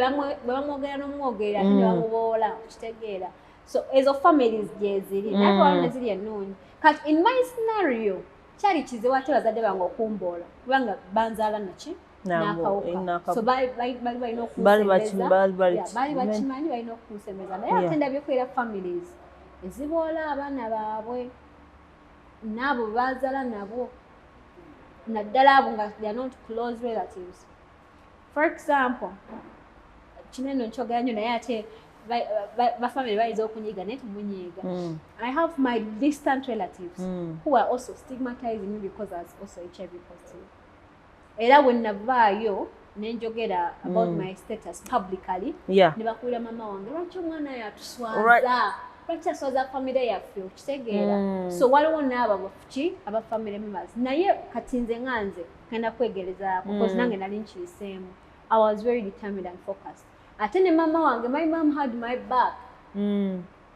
bamwogera n'omwogera ate ne bamuboola okitegeera. So ezo families gyeziri naye waliwo neziri ennungi. Kati in my scenario kyali kizibu ate bazadde bange okumboola kubanga banzaala naki Nakawuka. So bali balina bakimanyi balina okunsembeza naye ate ndabyeko era families eziboola abaana baabwe n'abo bazaala nabo naddala abo nga they are not close relatives. For example, kineno nkyogera nnyo naye ate bafamily bayinza okunyiga naye temunyiga. I have my distant relatives who are also stigmatizing me because I was also HIV positive. Era when navaayo nenjogera about my status publicly ne bakuulira mama wange lwaki omwana yatuswaza lwaki aswaza family yaffe okitegeera. So waliwo n'abo bafuki aba family members naye kati nze nganze ngenda kwegerezaako because nange nali nkiyiseemu. I was very determined and focused. Ate ne mama wange, my mom had my back.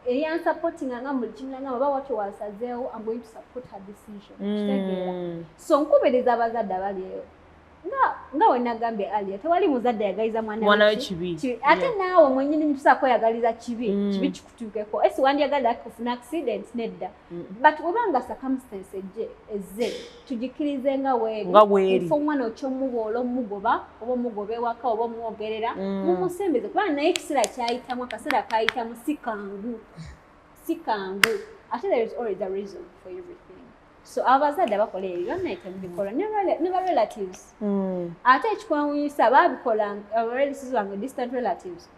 Eyan supporting nga buli kimu nga baba watu wasazeewo, I'm going to support her decision. So nkubiriza abazadde abaliyo nga we nagambye aliyo tewali muzadde yagaliza mwana we kibi. Ate naawe mwennyini nitusaako yagaliza kibi kikutuukeko. Esi wandyagadde akufuna accident nedda. But webanga circumstance ezze tugikirize nga weeri. Ifo omwana okyomuboola omugoba oba omugoba ewaka oba omwogerera mumusembeze kubanga naye ekiseera kyayitamu akaseera kayitamu si kangu. Ate there is always a reason for everything. So abazadde bakola ebyo byonna mubikola ne ba relatives. Ate ekikwewuunyisa babikola relatives wange distant relatives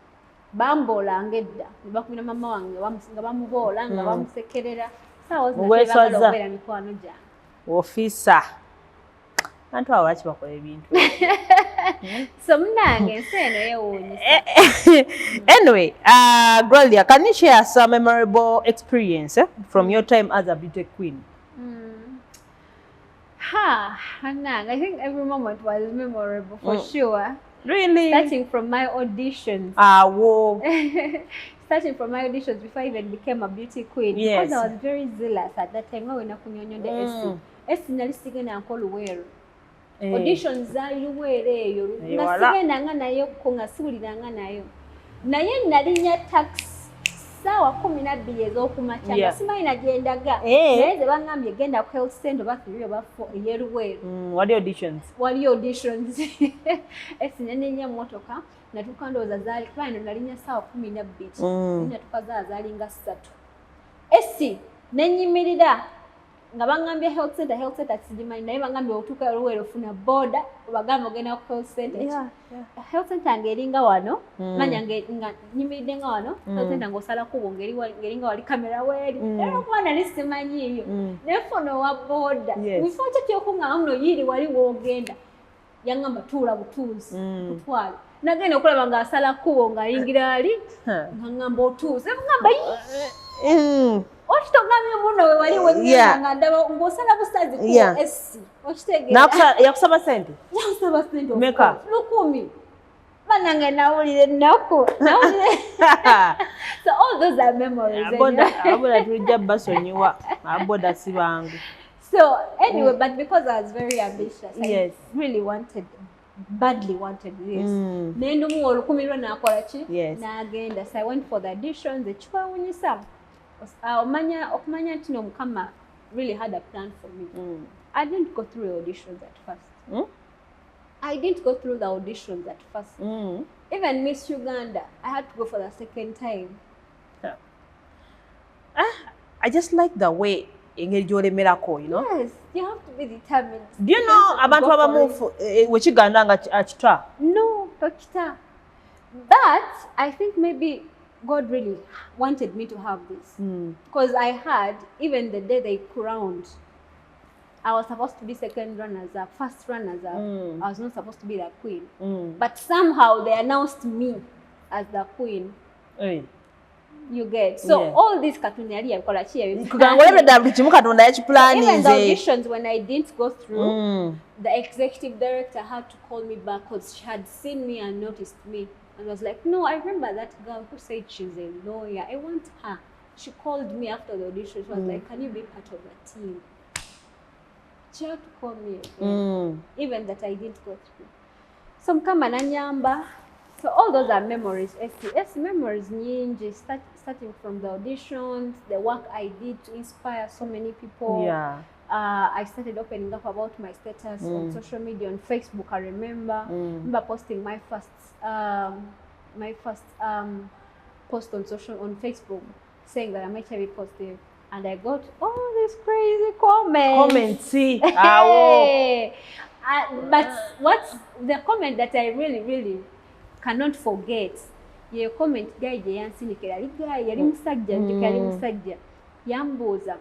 bamboolanga edda ne bakubira mama wange nga bamuboola nga bamusekerera saawa zinatebaokubeera mikwano gyange. Ofisa bantu abo lwaki bakola ebintu so munange ensi eno yeewuunyisa. Anyway, Gloria, can you share some memorable experience from your time as a beauty queen? I think every moment was memorable for sure. Really? Starting from my auditions. Whoa. Starting from my auditions before I even became a beauty queen. Yes. Because I was very zealous at that time. When I was esi nali sigenda nkola luweero. Auditions zaali luweero eyo. Nga sigenda nga nayo ko nga siwuliranga nayo. Naye nalinya taxi sawa 12 ez'okumakya nga simanyi nagendaga naye ze bangambye genda ku health center oba 3 oba 4 eyeruweero. Wali auditions esi nenenya emmotoka natuuka ndowooza zaali kuba eno nalinya sawa 12 natuuka zaali nga 3 esi nenyimirira nga bangambye health center sigimanyi naye bangambye otuuka luweero ofuna boda obagamba ogenda ku health center. Health center ngeringa wano manya nga nyimiridde nga wano health center ng'osala kubo ngeringa wali kamera weeri era okuba nali simanyiiyo nefuna owa boda bifo kyekyokuŋŋamba muno yiri wali woogenda yaŋŋamba tuula butuuzi kutwala nagenda okulaba ng'asala kubo ng'ayingira ali ng'aŋŋamba otuuze ŋŋamba okitogambye muno we wali wegenda nga ndaba ng'osala busazi ku esi okitegeera. Yakusaba sente? Yakusaba sente meka? 10. Banange nawulire ennaku. So all those are memories. Aboda tulijja basonyiwa. Aboda si bangu. So anyway, but because I was very ambitious, I really badly wanted this. Nendumu olukumirwa nakola ki? Nagenda. So I went for the auditions. Ekikwewuunyisa okumanya nti Mukama really had a plan for me. I didn't go through the auditions at first. I didn't go through the auditions at first. Even Miss Uganda, I had to go for the second time. I just like the way miracle, you know. Yes, you have to be determined. Do you know abantu abamu wekiganda nga akita? No, Dokita. But I think maybe God really wanted me to have this. Because I had, even the day they crowned, I was supposed to be second runner-up, first runner-up. I was not supposed to be the queen. But somehow they announced me as the queen. Hey. You get. So all these cartoons, even the auditions, when I didn't go through, the executive director had to call me back because she had seen me and noticed me. And was like, no, I remember that girl who said she's a lawyer. I want her. She called me after the audition. She was like, can you be part of the team? She had to call me again, even that I didn't go through. Some come and so all those are memories. Memories, starting from the auditions, the work I did to inspire so many people. Yeah. I started opening up about my status on social media, on Facebook. I remember posting my first post on Facebook saying that I'm HIV positive, and I got all these crazy comments. Hey. But what's the comment that I really cannot forget? Your comment guy Yamboza.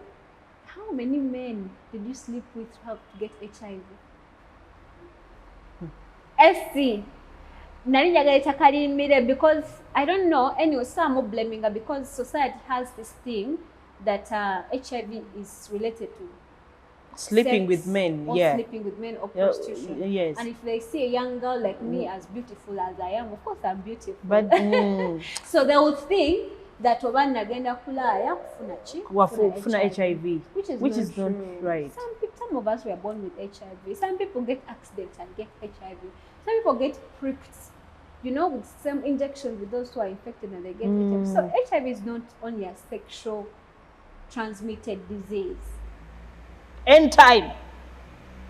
How many men did you sleep with to help to get HIV? SC. Because I don't know, anyway, some are blaming her because society has this thing that HIV is related to sleeping with men, or sleeping with men or prostitution. Yes. And if they see a young girl like me as beautiful as I am, of course I'm beautiful. But so they would think that obana agenda kulaya kufuna HIV, which is not right. Some of us were born with HIV. Some people get accidents and get HIV. Some people get pricked, you know, with some injections with those who are infected and they get HIV. So HIV is not only a sexual transmitted disease. Anytime.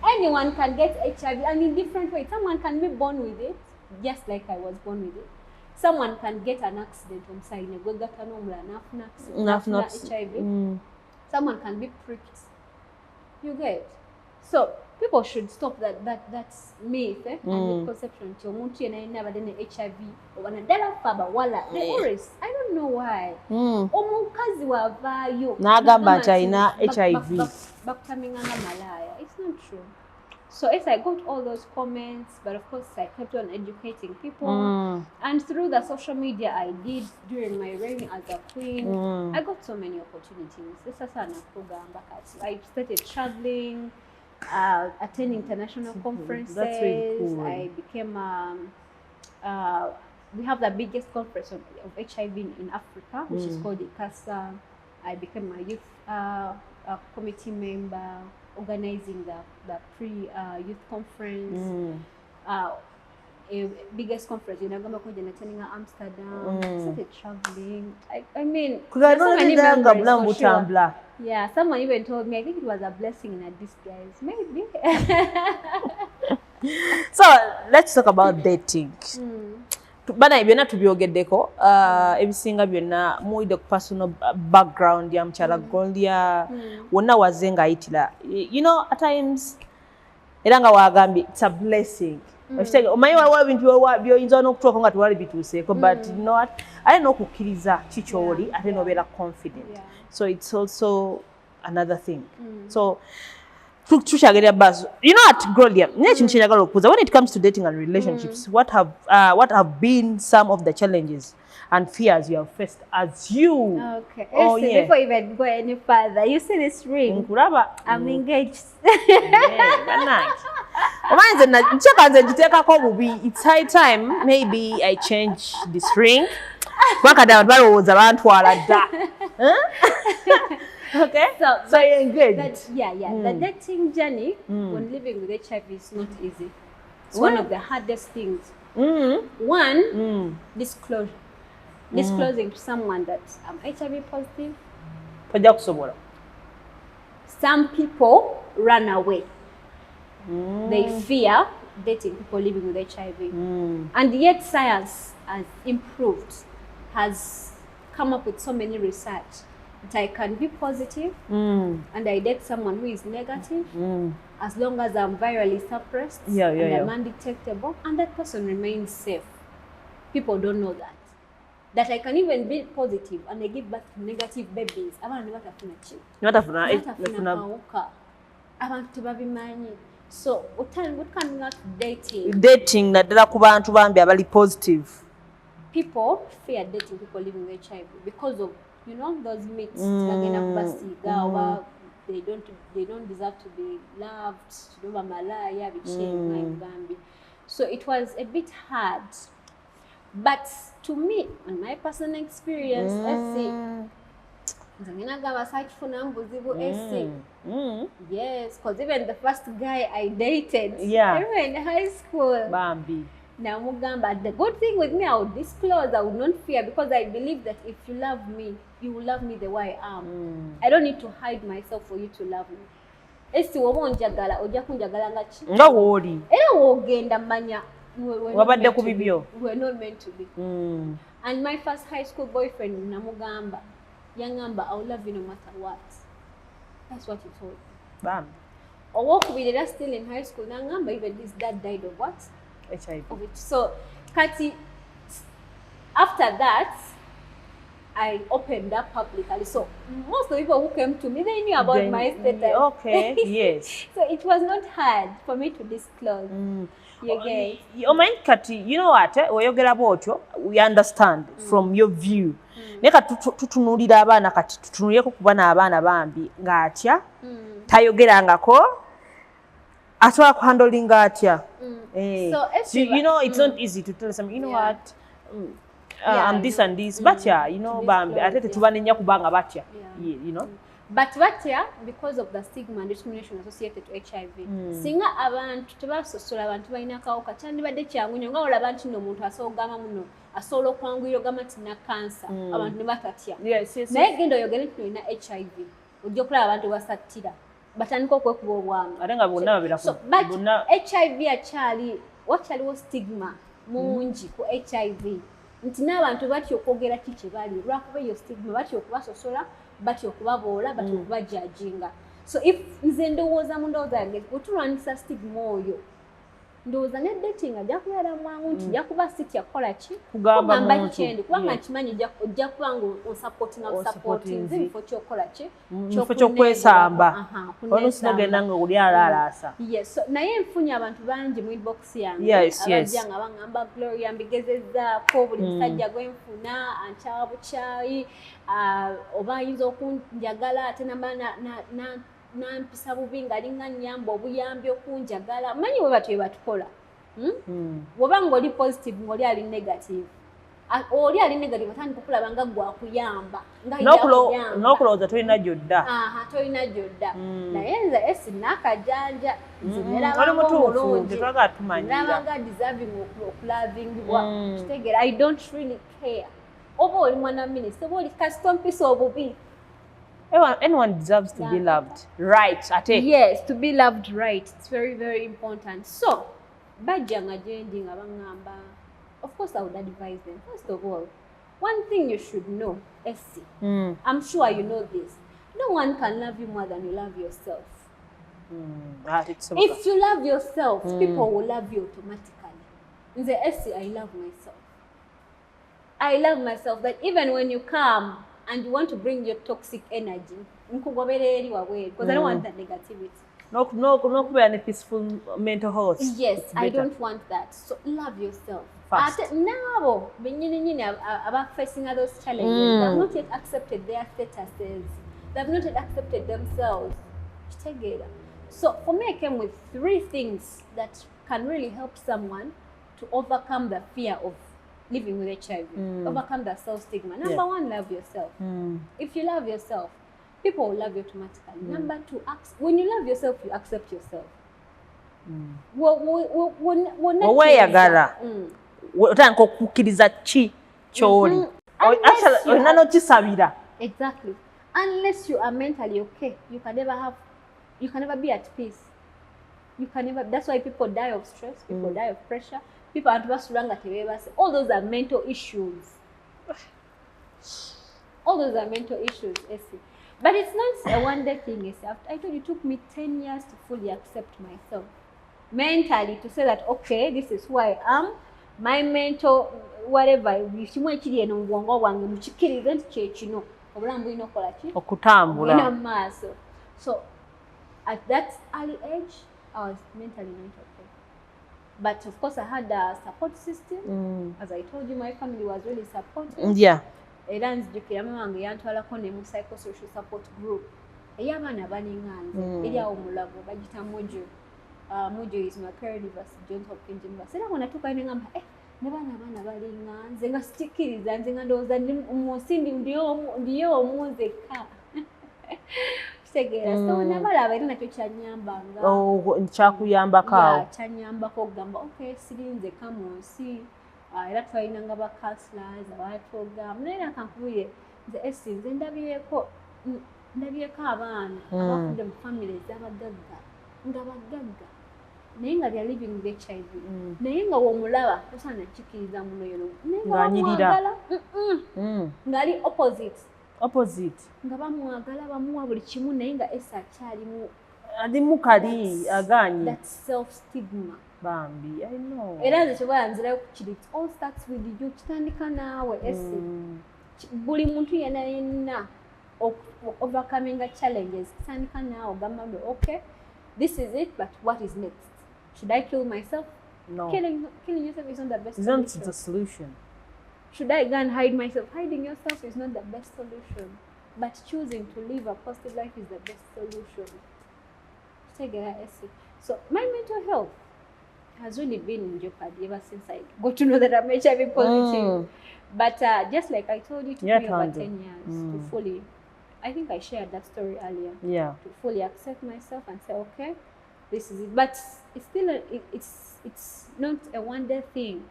Anyone can get HIV and in different ways. Someone can be born with it, just like I was born with it. Someone can get an accident on side, HIV. Someone can be pricked. You get. So people should stop that's myth and misconception. HIV or they always, I don't know why. HIV. It's not true. So as I got all those comments, but of course I kept on educating people. And through the social media I did during my reign as a queen, I got so many opportunities. I started traveling, attending international conferences. That's really cool. I became we have the biggest conference of HIV in Africa, which is called ICASA. I became a youth committee member, organizing the pre-youth conference, biggest conference in Amsterdam. Started traveling. I mean, so many memories, for sure. Yeah, someone even told me, I think it was a blessing in a disguise. Maybe. So let's talk about dating. Bana byonna tubyogeddeko ebisinga byonna muide ku personal background ya mchala Gloria wonna wazenga ayitira, you know, at times era nga wagambye it's a blessing. Omanyi waliwo ebintu byoyinza n'okutuuka nga tewali bituuseeko, but you know what, ate n'okukkiriza kikyoli ate n'obeera confident. So it's also another thing. So you know what, Gloria, when it comes to dating and relationships, what have been some of the challenges and fears you have faced as you? Okay. Before you even go any further, you see this ring? I'm engaged. It's high time maybe I change this ring. Okay, so you're engaged. The dating journey when living with HIV is not easy. It's one of the hardest things. One, disclosure. Disclosing to someone that I'm HIV positive. Some people run away. They fear dating people living with HIV. And yet science has improved, has come up with so many research that I can be positive and I date someone who is negative as long as I'm virally suppressed and I'm undetectable, and that person remains safe. People don't know that. That I can even be positive and I give birth to negative babies. So, what coming out dating? Dating naddala ku bantu bambi abali positive. People fear dating people living with HIV because of, you know, those myths. They don't deserve to be loved. So it was a bit hard. But to me, on my personal experience, yes, because even the first guy I dated, we were in high school. Bambi. Now, Mugamba, the good thing with me, I would disclose, I would not fear, because I believe that if you love me, you will love me the way I am. I don't need to hide myself for you to love me. Esi wobo njagala, oja kunjagala ngachi. Nga woli. Era wogenda manya. Wabadde ku bibyo. We were not meant to be. And my first high school boyfriend, Namugamba, Yangamba, I will love you no matter what. That's what he told me. Bam. Or walk with it, still in high school. Nangamba, even his dad died of what? HIV. Of it. So, Kati, after that, I opened up publicly. So, most of the people who came to me, they knew about my status. Okay, yes. So, it was not hard for me to disclose. You mind, Kati, you know what? We understand from your view. Neka tutunulira abaana kati tutunulireko kubana abaana bambi ng'atya tayogerangako asobola kuhandlinga atya. So you know it's not easy to tell some, you know what, I'm this and this, but you know bambi ate tetubanenya kubanga batya, you know. But batya because of the stigma and discrimination associated to HIV. Singa abantu tebasosola abantu balina akawuka kyandibadde kyangu nnyo nga olaba nti omuntu asoogama muno asobola okwanguyira ogamba nti na cancer abantu ne batatya. Naye genda oyogere nti olina HIV ojja okulaba abantu basattira batandika okwekuba obwami. Ate nga bonna babiraku. But HIV wakyaliwo stigma mungi ku HIV nti n'abantu batya okwogera ki kye bali lwakuba eyo stigma batya okubasosola batya okubaboola batya okubajajinga. So if nze ndowooza mu ndowooza yange otulwanyisa stigma oyo ndowooza ne dating ajja kubeera mwangu nti nja kuba sitya kukola ki kugamba kikendi kubanga nkimanyi ojja kuba nga osupporting bifo kyokukola ki kifo kyokwesamba onosinogenda nga oli alaalaasa. Yes, so naye nfunye abantu bangi mu inbox yange abajja nga baŋŋamba Gloria mbigezezzaako buli musajja gwe nfuna ankyawa bukyayi oba ayinza okunjagala ate nampisa bubi nga alinga nnyamba obuyambi okunjagala. Manyi bwe batyo batukola. Bw'oba ng'oli positive ng'oli ali negative. Oli ali negative atandika okulaba nga gwakuyamba. N'okulowooza tolina gy'odda. Tolina gy'odda. Naye nze esi n'akajanja. Oli mutuufu tetwagala tumanyira. Nalabanga deserving okulavingibwa. Kitegeera I don't really care. Oba oli mwana minisita oba oli kasita mpisa obubi. Anyone deserves to be loved, right? Yes, to be loved right. It's very, very important. So, bajanga jending abangamba. Of course, I would advise them. First of all, one thing you should know, SC. I'm sure you know this. No one can love you more than you love yourself. If you love yourself, people will love you automatically. In the SC, I love myself. I love myself that even when you come and you want to bring your toxic energy, because I don't want that negativity. No peaceful mental health. Yes, I don't want that. So love yourself. Now, about facing those challenges, they have not yet accepted their statuses. They have not yet accepted themselves. So for me, I came with 3 things that can really help someone to overcome the fear of living with HIV, overcome the self-stigma. Number 1, love yourself. If you love yourself, people will love you automatically. Number 2, when you love yourself, you accept yourself. Oweyagala otandika okukkiriza ki ky'oli olina n'okisabira. Exactly. Unless you are mentally okay, you can never be at peace. You can never. That's why people die of stress, people die of pressure. People are all those are mental issues. All those are mental issues, Essie. But it's not a one-day thing, Essie. I told you, it took me 10 years to fully accept myself. Mentally, to say that, okay, this is who I am. My mental, whatever, so at that early age, I was mentally not okay. But of course, I had a support system. As I told you, my family was really supportive. Yeah. Psychosocial support group. Mojo is my career university, Johns Hopkins University. When I took a name, never Zenga sticky, Zanzinga those and Mosindi, Dio Moseka. Segera, so never have I to Chanyamba. Oh, in Chakuyamba cow. Chanyamba Hogamba. Okay, sitting the come on, see. I like to Nangaba counselors, our program. Then I can read the essence, and Navia Kavan, about them families, Ndabagaga. Nayenga they are living with HIV. Nayenga womulaba kusana chikiriza muno yero. Nwanirila. Ngali opposite. Ngaba mwagala bamuwa buli kimu nayenga esa kyali mu adi mukali aganyi. That self stigma. Bambi, I know. Era nze kyoba nzira kukiri. It all starts with you. Kitandika naawe esi. Buli muntu yenna overcoming challenges. Kitandika naawe gamba okay. This is it, but what is next? Should I kill myself? No. Killing yourself is not the best solution. It's not the solution. Should I go and hide myself? Hiding yourself is not the best solution. But choosing to live a positive life is the best solution. So my mental health has really been in jeopardy ever since I got to know that I'm HIV positive. But just like I told you, it took me over 10 years to fully, I think I shared that story earlier. Yeah. To fully accept myself and say, okay, this is it. But it's still it's not a one-day thing.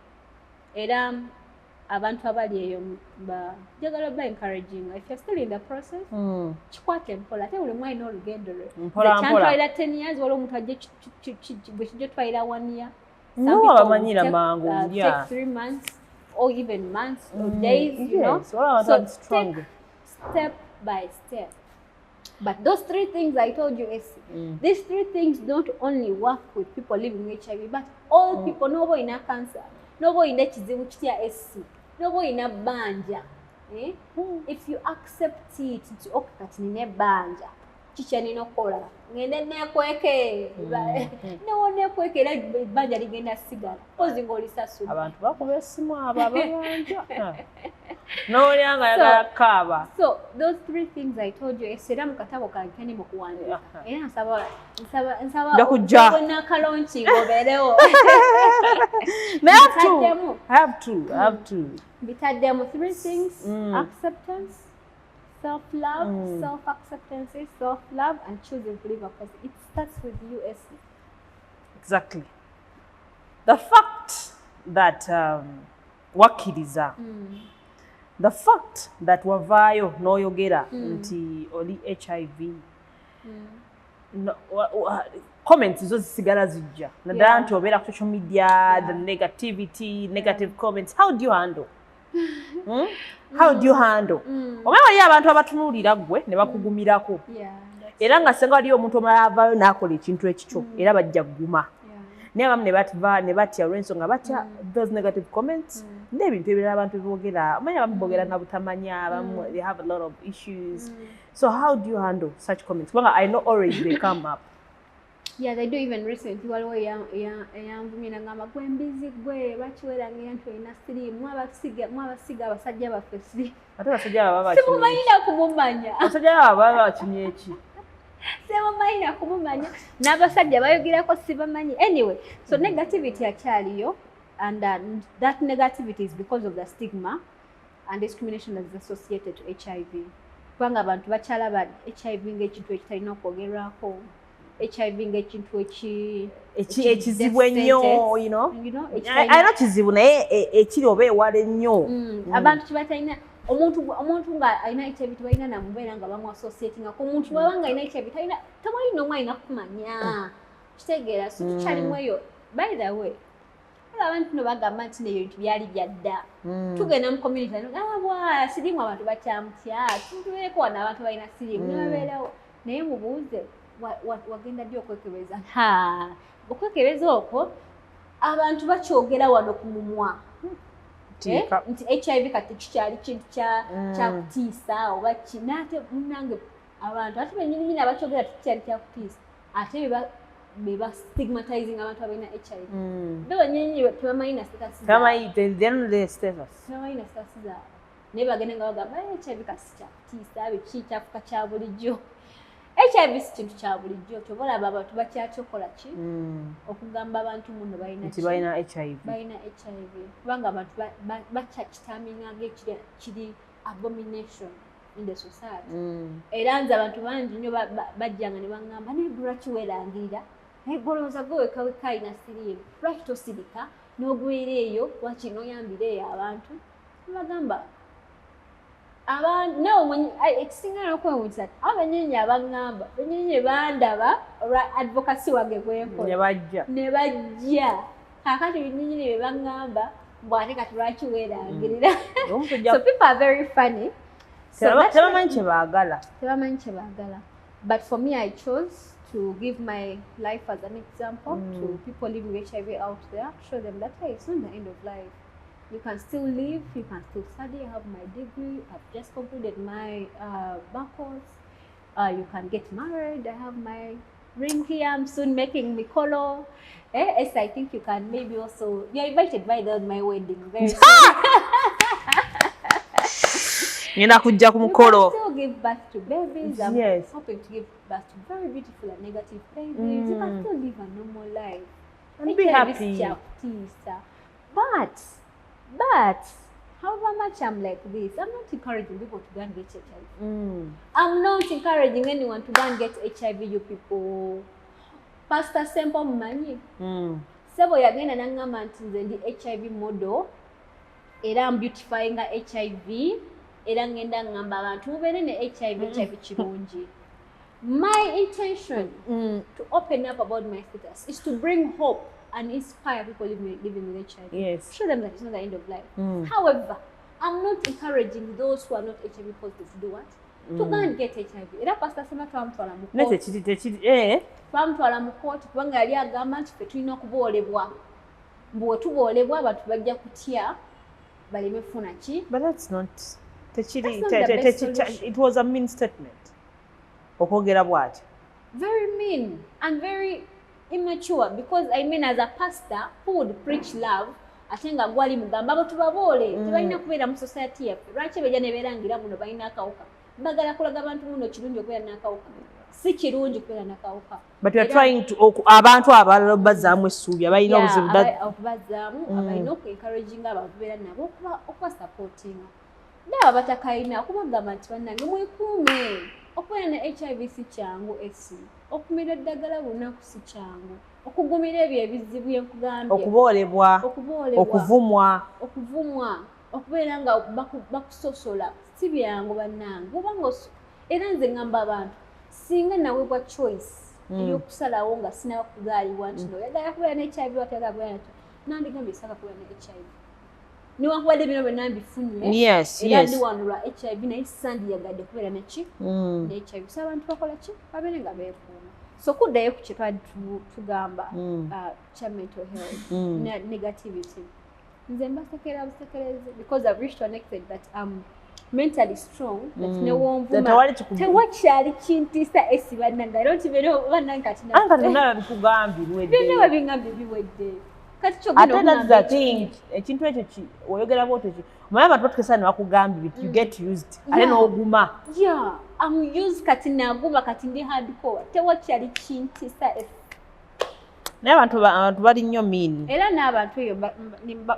Abantu abali ba jagala ba encouraging. If you're still in the process, chikwate mpola. Ate ule mwana olugendo lwe. Mpola. Twaila 10 years wala omuntu ajje bwe twaila 1 year. No abamanyira mangu. Yeah. Take 3 months or even months or days, you know. So strong. Step by step. But those 3 things I told you, these 3 things don't only work with people living with HIV, but all people. Nobo ina cancer, nobo ina chizibu chitia SC, nobo ina banja. If you accept it, it's okay kati nine banja. Chicha nino kola. Ngende nekweke. No nekweke la banja ligenda sigala. Pozi ngolisa sudu. Abantu bakube simu aba banja. No nyanga yagala kaba. So those 3 things I told you, eseramu katabo kankeni mukuwandika. Era nsaba ndakujja na kalonchi ngoberewo. I have to. Bitaddemu 3 things: acceptance, self-love, self-acceptance, self-love, and choosing to live a person. It starts with you, Essie. Exactly. The fact that wakiriza. The fact that wavayo noyogera nti oli HIV. Comments zo zisigala zijja. Nadala nti obera ku social media, the negativity, negative comments. How do you handle? How do you handle? Omema ya abantu abatunulira gwe ne bakugumirako. Era nga senga ali omuntu omala avayo nakola ekintu ekikyo era bajja guma. Ne abamu ne batya olw'ensonga batya those negative comments. Nebintu ebirala abantu boogera. Omanya abamu boogera na butamanya, abamu they have a lot of issues. So how do you handle such comments? Well, I know already they come up. Yeah, they do. Even recently, waliwo yamvumira ngamba gwe mbizi gwe bakiwera ng'entu ina Sirimu mwabasiga abasajja baffe Sirimu. Ate abasajja baba bakinye. Simumanyi kumumanya. Abasajja baba bakinye eki. Simumanyi kumumanya. N'abasajja bayogerako sibamanyi. Anyway, so negativity akyaliyo, and that negativity is because of the stigma and discrimination that is associated to HIV. Kubanga abantu bakyalaba HIV ng'ekintu ekitalina okwogerwako. HIV ng'ekintu ekizibu ennyo, you know. I know kizibu naye ekiri oba ewala ennyo. Abantu kibatalina omuntu nga alina HIV tebalina namubeera nga bamu associatinga ku muntu bwaba nga alina HIV tewali n'omu alina kumanya kitegeera so tukyalimu eyo. By the way, abantu no bagamba nti neyo bintu byali byadda tugenda mu community bwa Sirimu abantu bakyamutya tubeeko wana abantu balina Sirimu nebabeerawo naye mubuuze wagenda ddi okwekebeza okwekebeza okwo abantu bakyogera wano ku mumwa nti HIV kati kikyali kintu kyakutiisa oba kinate munange abantu ate bennyini abakyogera kikyali kyakutiisa ate beba stigmatizing abantu abalina HIV beba nyinyi tebamanyi status tebamanyi status zaabwe naye bagenda nga bagamba HIV kasi kyakutiisa biki kyafuka kya bulijjo HIV si kintu kya bulijjo kyobalaba abantu bakyakyokola ki okugamba abantu muno balina HIV kubanga abantu bakyakitaminga kiri abomination in the society era nze abantu bangi nnyo bajjanga ne baŋŋamba naye lwaki weerangirira naye golowooza gwe wekaweka alina Sirimu lwaki tosirika n'ogwira eyo lwaki n'oyambira eyo abantu bagamba ekisinga n'okwewuunyisa abannyinyi abaŋŋamba bennyinyi bandaba olwa advocacy wange gwenkola ne bajja kaakati bennyinyi be baŋŋamba bw'ate kati lwaki weerangirira so people are very funny tebamanyi kye baagala but for me I chose to give my life as an example to people living with HIV out there, show them that hey, it's not the end of life. You can still live, you can still study. I have my degree, I've just completed my bachelor's. You can get married. I have my ring here. I'm soon making mikolo. Yes, I think you can maybe also. You're invited by my wedding very soon. You can still give birth to babies. I'm hoping to give birth to very beautiful and negative babies. You can still live a normal life and be happy. But however much I'm like this, I'm not encouraging people to go and get HIV. I'm not encouraging anyone to go and get HIV, you people. Pastor Sempo Mmanyi. Sebo yagenda nangamba nti nze ndi HIV model. Era I'm beautifying HIV. Era ngenda ngamba abantu mubeere ne HIV kirungi. My intention to open up about my status is to bring hope and inspire people living with HIV. Yes. Show them that it's not the end of life. However, I'm not encouraging those who are not HIV positive to do what? To go and get HIV. Era Pastor Sema twamutwala mu court. Twamutwala mu court kubanga yali agamba nti ffe tulina okuboolebwa. Bwe tuboolebwa abantu bajja kutya baleme funa ki? But that's not... It was a mean statement. Very mean and very immature because I mean as a pastor who would preach love atenga gwali mugamba abo tubabole tebalina kubeera mu society yaffe lwaki bejja ne beerangira muno balina akawuka bagala kulaga abantu muno kirungi okubeera n'akawuka si kirungi okubeera n'akawuka but you are trying to abantu abalala bazzaamu essuubi abalina obuzibu okubazzaamu abalina oku-encouraging abantu beera nabo okuba supporting naaba batakayina okubagamba nti bannange mwekuume okubeera ne HIV si kyangu okumira eddagala bunaku si kyangu okugumira ebyo ebizibu enkugambye okuboolebwa okuvumwa okubeera nga bakusosola si byangu bannange obanga era nze ngamba abantu singa naweebwa choice ey'okusalawo nga sinaba kugaalibwa nti noyagala kubeera ne HIV watagala kubeera nakyo nandigambye saka kubeera ne HIV niwankubadde bino byonna mbifunye era ndi wano lwa HIV naye sandiyagadde kubeera neki ne HIV so abantu bakola ki babeere nga beekuuma so kuddayo ku kye twali tugamba kya mental health negativity nze mbasekera busekereze because I've reached an extent that I'm mentally strong that newonvuma tewakyali kintiisa esi bannanga era nti bino bannanga kati byonna babingambye biwedde ekintu ekyo oyogera bwotyo omanyi abantu batukesa ne bakugambye bit you get used ate n'oguma I'm used kati naguma kati ndi hardcore tewakyali kintiisa naye abantu bali nnyo mean era n'abantu eyo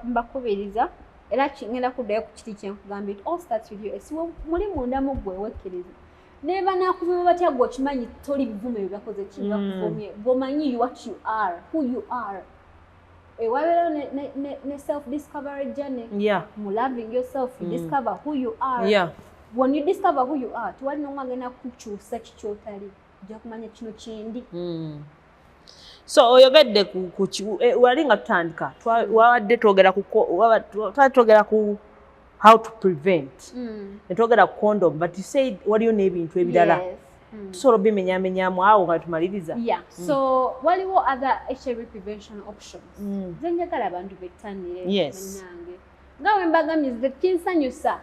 mbakubiriza era ngenda kuddayo ku kiti kyenkugambye it all starts with you esiwe muli munda mu gwe wekkiriza ne banaakuvuma batya gwe okimanyi toli bivume bye bakoze kibakuvumye gwomanyi what you are who you are wabeerawo ne self discovery journey mu loving yourself you discover who you are when you discover who you are tewali n'omwe agenda kukyusa kikyotali ojja kumanya kino kyendi So oyogedde ku wali nga tutandika wawadde twogera ku how to prevent netwogera ku condom but you said waliyo n'ebintu ebirala tusobola obimenyamenyamu awo nga tumaliriza. So waliwo other HIV prevention options zenjagala abantu bettanire bannange nga we mbagambye kinsanyusa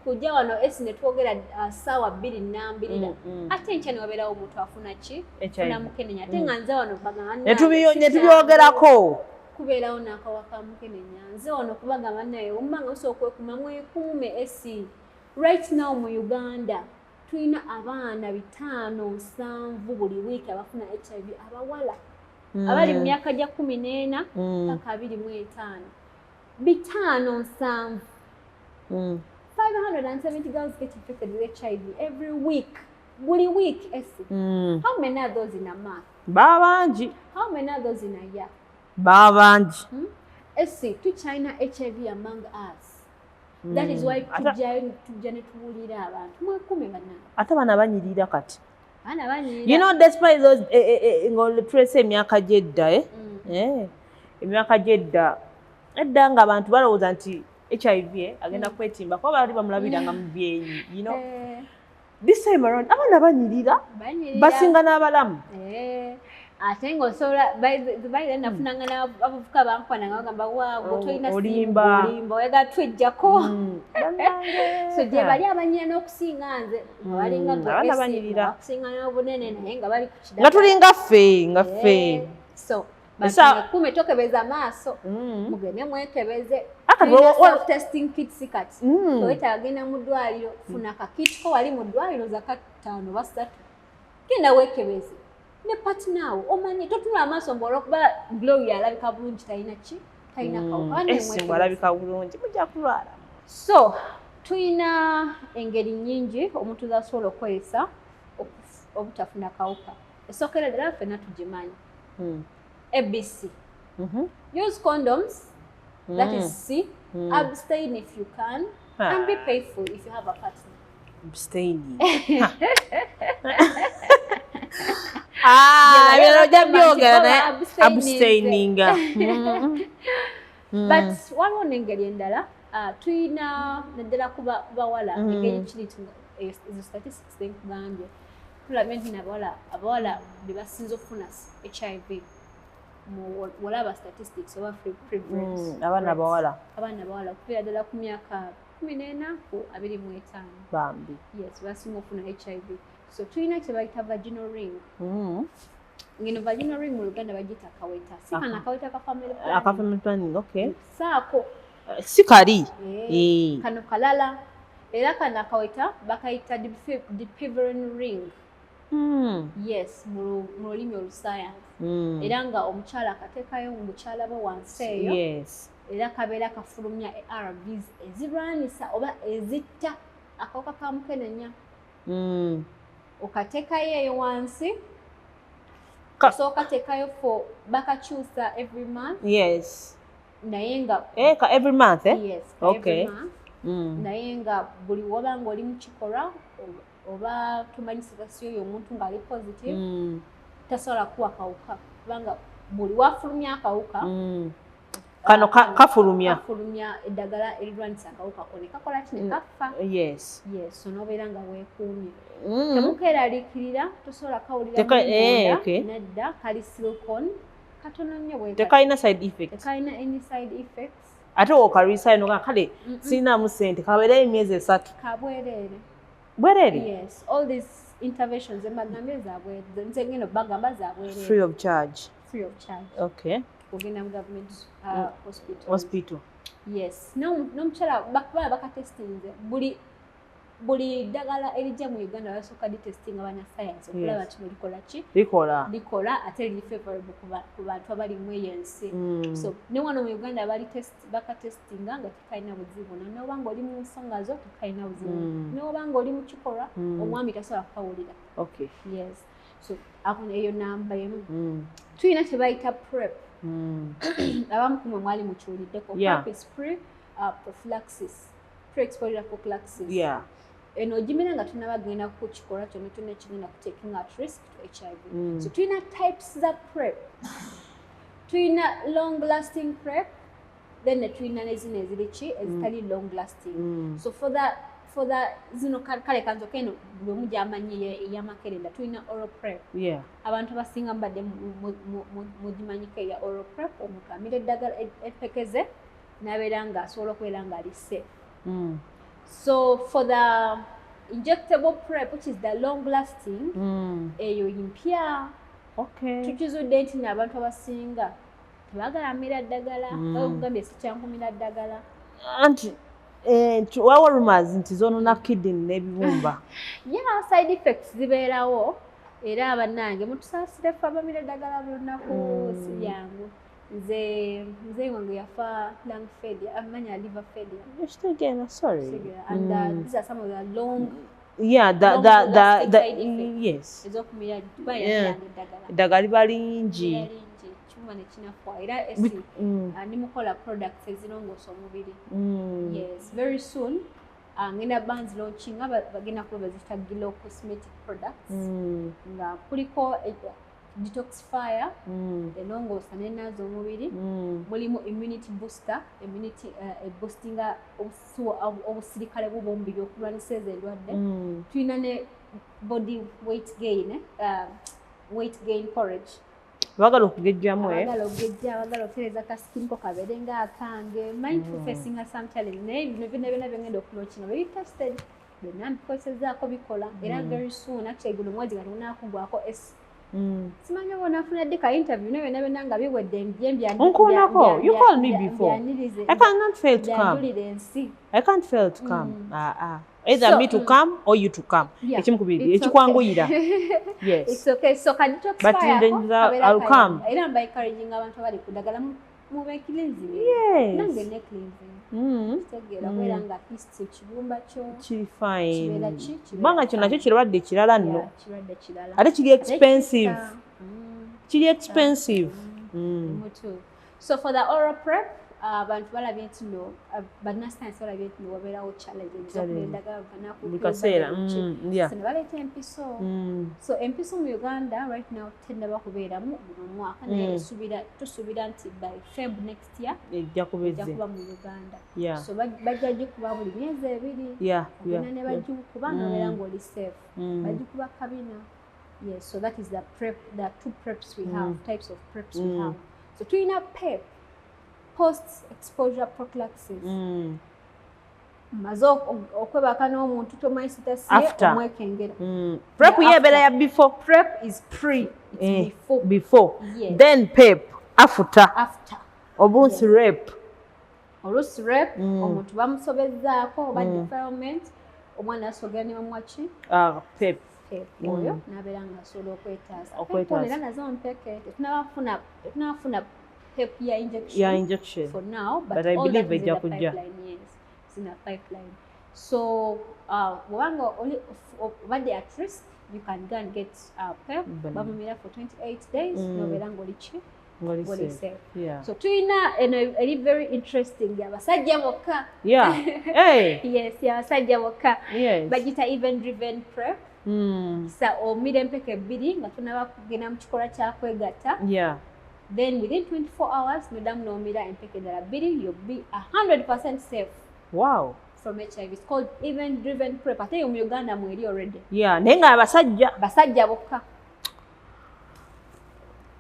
kujja wano esi ne twogera ssaawa 2 ate enkya ne wabeerawo omuntu afuna ki funa mukenenya ate nga nze wano ne tubyogerako kubeerawo n'akawaka mukenenya nze wano kubagamba naye omubanga osooka okwekuma mwekuume esi right now mu Uganda tulina abaana 5-7 buli wiiki abafuna HIV abawala abali mu myaka gya 14 mpaka 25 5-7 570 girls get infected with HIV every week. Bully week, Essie. How many are those in a month? Babanji. How many are those in a year? Babanji. Essie, to China HIV among us. That is why tujane tuwulira abantu. Mwekume bana. Ate bana banyirira kati. Bana banyirira. You know despite those ngol trace emyaka jedda emyaka jedda edda nga abantu balowooza nti HIV agenda kwetimba kuba bali bamulabira nga mubyeyi you know this time around abana banyirira basinga n'abalamu ate ng'osobola baire nafunanga n'abavubuka bankwana nga bagamba waawo tolina olimba oyagala twejjako so gye bali abanyira n'okusinga nze balinga abana banyirira okusinga n'obunene naye nga bali ku kidala nga tulinga ffe so kume tokebeza maaso mugende mwekebeze self-testing kits kati toyita agenda mu ddwaliro funa akakiti ko wali mu ddwaliro za 5 ba 3 genda weekebeze ne patinawo omanye totula amaaso mbolo kuba Gloria alabika bulungi talina kawuka alabika bulungi mujja kulwala so tuyina engeri nyingi omuntu zasobola okweyisa obutafuna kawuka esokera ddala ffenna tugimanyi ABC. Use condoms. That is C. Abstain if you can. And be faithful if you have a partner. Abstaining. Abstaining. But one more engeri endala tuyina naddala kuba bawala engeri kiri ezo statistics zenkugambye tulabye nti abawala be basinza okufuna HIV walaba statistics oba prevalence abana bawala okubeera ddala ku myaka 14 ku 25 bambi yes basinga okufuna HIV so tulina kye bayita vaginal ring ngeno vaginal ring mu Luganda bagiyita akaweta si kana akaweta ka family planning okay saako si kali kano kalala era kana akaweta bakayita depiverin ring yes mu lulimi olusayansi era nga omukyala akateekayo mu bukyala bwe wansi eyo era kabeera kafulumya ARVs ezirwanisa oba ezitta akawuka ka mukenenya okateekayo eyo wansi kasooka teekayo for bakakyusa every month naye nga every month yes okay naye nga buli wabanga oli mu kikolwa oba tumanyisibasiyo oyo omuntu ng'ali positive tasobola kuwa kawuka kubanga buli wafulumya akawuka kano kafulumya eddagala erirwanisa akawuka ko ne kakola ki ne kafa so n'obeera nga weekuumye temukeeraliikirira tosobola kawulira nedda kali silicone katono nnyo tekalina side effect tekalina any side effects ate okalwisa ino kale sirinamu ssente kabeerayo emyezi 3 bwerere yes all these interventions embagambye zabwe nze ngeno bagamba zabwe free of charge okay ogenda mu government hospital yes n'omukyala bakuba bakatestinze buli ddagala erijja mu Uganda basooka ditestinga bannasayansi okulaba kino likola ate liri favorable ku bantu abali mu ensi so ne wano mu Uganda bakatestinga nga tekalina buzibu noba nga oli mu nsonga zo tekalina buzibu noba nga oli mu kikolwa omwami tasobola kukawulira yes so eyo namba emu tulina kye bayita prep abamu kumwe mwali mukiwuliddeko prep is pre-prophylaxis pre-exposure prophylaxis eno ogimira nga tunabagenda ku kikola kyonna kyonna kigenda ku taking at risk to HIV. So tulina types za PrEP. Tulina long lasting PrEP, then tulina nezino eziri ezitali long lasting. So for that zino kale kanzoka eno bwe mujja amanyi ey'amakerenda tulina oral PrEP. Abantu abasinga mbadde mugimanyiko eya oral PrEP, omuntu amira eddagala epekeze n'abeera nga asobola okubeera nga ali safe. So for the injectable PrEP, which is the long lasting, eyo yimpya. Tukizudde nti n'abantu abasinga tebagala amira ddagala, okugambye sikyankumira ddagala. Anti wawa rumors nti zoonona kidney n'ebibumba. Side effects zibeerawo era bannange mutusaasire ffe abamira eddagala buli lunaku si yangu. Nze wange yafa lung failure, amanya liver failure. Again, sorry. And these are some of the long yes. Ezokumira baya eddagala liba lingi. Chuma ne kinafa era nimukola products ezirongoosa omubiri. Yes, very soon ngenda bands launching bagenda kuba bazita Glow cosmetic products nga kuliko detoxifier enongoosa n'enaaza omubiri, mulimu immunity booster, immunity boostinga obusirikale bw'omubiri okulwanisa ezo endwadde. Tulina ne body weight gain porridge. Bagala okugejjamu bagala okutereza kasikinko kabeere ng'akange. Mindful facing some challenge naye bino byonna byengenda okulokina bwe tested byonna mbikozezaako bikola era very soon actually guno mwezi nga tegunaakugwako simanyi oba onafuna dde ka interview naye byonna nga biwedde nkunako. You called me before. I cannot fail to come. I can't fail to come. Either me to come or you to come. Ekimukubiri ekikwanguyira. Yes. It's okay. So can you talk but I'll come. Era mba encouraging abantu abali kudagala mube cleansing. Yes. Nange ne cleansing. Tegera kwera nga piste kibumba kyo. Kiri fine. Kibera ki? Banga kyo nakyo kirwadde kirala nno. Kirwadde kirala. Ate kiri expensive. Kiri expensive. So for the oral PrEP, abantu balabye nti no bannascience balabye nti no wabeerawo challenge ezokulendaga bikaseera baleeta empiso. So empiso mu Uganda right now tennaba kubeeramu buno mwaka naye tusuubira nti by Feb next year ejja kuba mu Uganda. So bajja gikuba buli myezi ebiri ogenda ne bagikuba n'obeera ng'oli safe. Bagikuba kabina. Yes, so that is the two PrEPs we have, types of PrEPs we have. So tulina PEP, post-exposure prophylaxis. Maze okwebaka n'omuntu tomanyi sitasiye omwekengera. PrEP yebeera ya before. PrEP is pre. It's before. Yes. Then PEP after. Obunsi rep. Olusi rep omuntu bamusobezzaako oba defilement omwana asogera ne bamwaki? PEP. Oyo n'abeera ng'asobola okwetaasa. Era nazo mpeke tetunafuna PEP ya injection for now, but I believe it's in the pipeline. Yes, it's in a pipeline. So, when they are at risk, you can go and get PEP. Bamumira for 28 days. No verangolichi. Yeah. So, tuina a very interesting. Yabasajja boka. Yeah. Hey. Yes, yabasajja boka. Yes. Bagita event-driven PrEP. Sa omire mpeke bbiri nga tunaba kugenda mu kikola kya kwegatta. Yeah. Then within 24 hours, Madam Nomira and Pekendara Bidi, you'll be 100% safe. Wow. From HIV. It's called event-driven PrEP. I think in Uganda I'm already. Yeah, nenga basajja boka.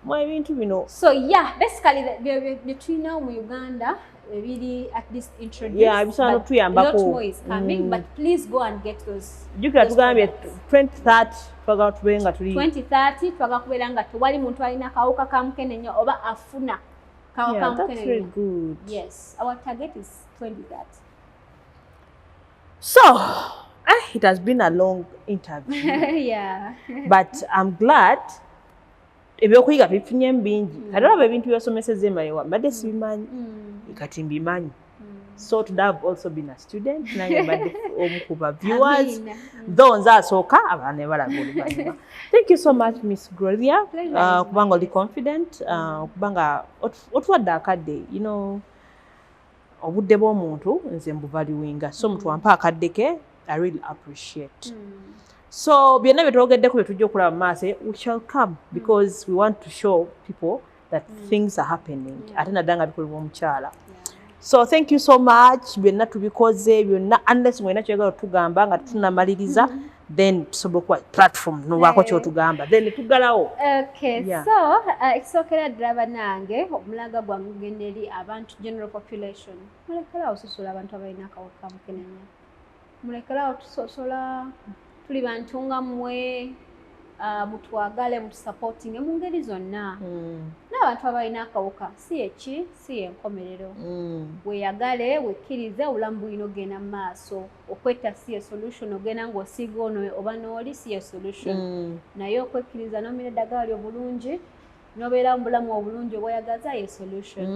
Why bintu bino? So yeah, basically the two now in Uganda really at least introduced. Yeah, bisano tuyambako. A lot more is coming, but please go and get those. Jukira tugambye 2030 twaga tubenga tuli 2030 twaga kubeera nga tewali muntu alina kawuka ka mukenenya oba afuna kawuka ka mukenenya. That's very good. Yes, our target is 2030. So, it has been a long interview. Yeah. But I'm glad ebyokuyiga bifunye bingi. Kati olaba ebintu byosomeseza emayiwa mbadde sibimanyi kati mbimanyi. So would have also been a student. Viewers, those are so thank you so much, Miss Gloria. Kubanga confident. Kubanga what day, you know, obudde bw'omuntu nze mbuvaluinga. So mtu wampa akaddeke I really appreciate. So byonna byetwogeddeko bye tujja okulaba maaso, we shall come because we want to show people that things are happening. Ate naddala nga bikolebwa omukyala. So thank you so much. Byonna tubikoze byonna, unless mwena kyagala otugamba nga tunamaliriza, then tusobola okuwa platform nobaako kyotugamba, then tugalawo. Okay, so ekisookera ddala bannange omulaga gwange gugenda eri abantu general population. Mulekerawo tusosola abantu abalina akawuka mukenenya. Mulekerawo tusosola tuli bantu nga mmwe, mutwagale mutusupporting mu ngeri zonna. N'abantu abalina akawuka si enkomerero. Weeyagale, wekkirize, obulamu bulina ogenda mu maaso. Okwetta si ye solution, ogenda ng'osiiga ono oba n'oli si ye solution. Naye okwekkiriza n'omira eddagala lyo bulungi, n'obeera mu bulamu obulungi obweyagaza ye solution.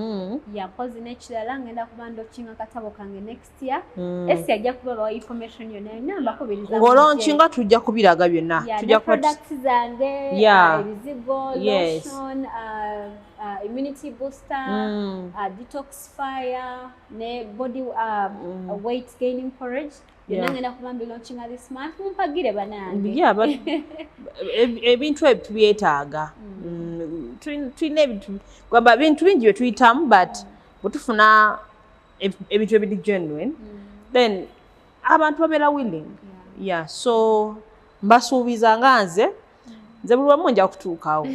Mpozi n'ekirala ngenda kuba ndookinga akatabo kange next year. Esi ajja kubabawa information yonna mbakubiriza. Ng'olonkinga tujja kubiraga byonna. Tujja products zange, ebizigo, lotion, immunity booster, detoxifier, ne body weight gaining porridge. Byonna ngenda kuba mbilaunching this month. Mumpagire bannange. Ebintu ebyo tubyetaaga. Tulina ebintu bingi bye tuyitamu, but bwe tufuna ebintu ebiri genuine, then abantu babeera willing. So mbasuubiza nga nze buli wamu nja kutuukawo.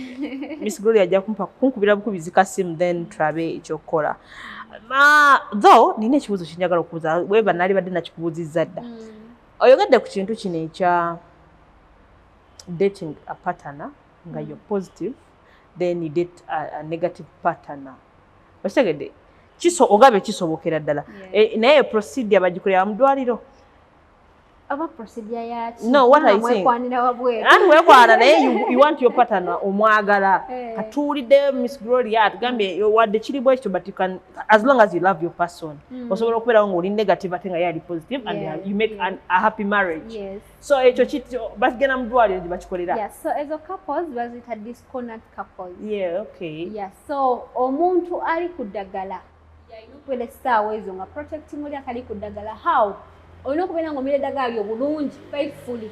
Miss Gloria ajja kunkubira bukubizi ka simu, then tulabe ekyokukola. Though nina ekibuuzo kinjagala okubuuza, weba nali badde nakikubuuzizza dda. Oyogedde ku kintu kino ekya dating a partner nga you're positive, then you date a negative partner. Otegedde ogabe kisobokera ddala. Naye procedure bagikolera mu ddwaliro. Aba procedure yaki? No, what I think. And wekwana naye you want your partner omwagala. Katuulidde Miss Gloria atugambye wadde kiri bwekyo, but you can, as long as you love your person. Osobola okubeerawo ng'oli negative ate nga ye ali positive, and you make a happy marriage. So ekyo kityo bagenda mu ddwaliro gye bakikolera. So ezo couples bazita disconnect couples. So omuntu ali ku ddagala yalina okubeera essaawa ezo nga protecting oli akali ku ddagala. How? Olina okubeera ng'omira eddagala lyo bulungi faithfully,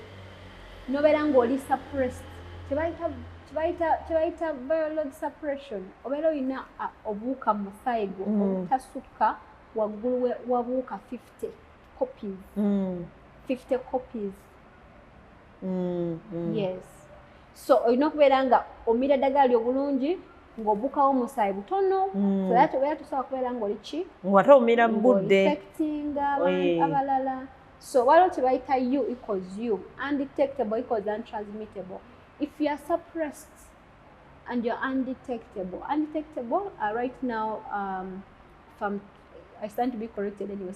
n'obeera ng'oli suppressed. Tebayita biological suppression. Obeera olina obuwuka mu musaayi gwo obutasukka waggulu wabuwuka 50 copies. 50 copies. So olina okubeera nga omira eddagala lyo bulungi ng'obukawo omusaayi butono. So that obeera tosobola kubeera ng'oli ki? Ng'ate omira mu budde. Infecting abalala. So waliwo kye bayita U equals U. Undetectable equals untransmittable. If you are suppressed and you're undetectable right now, I stand to be corrected anyway,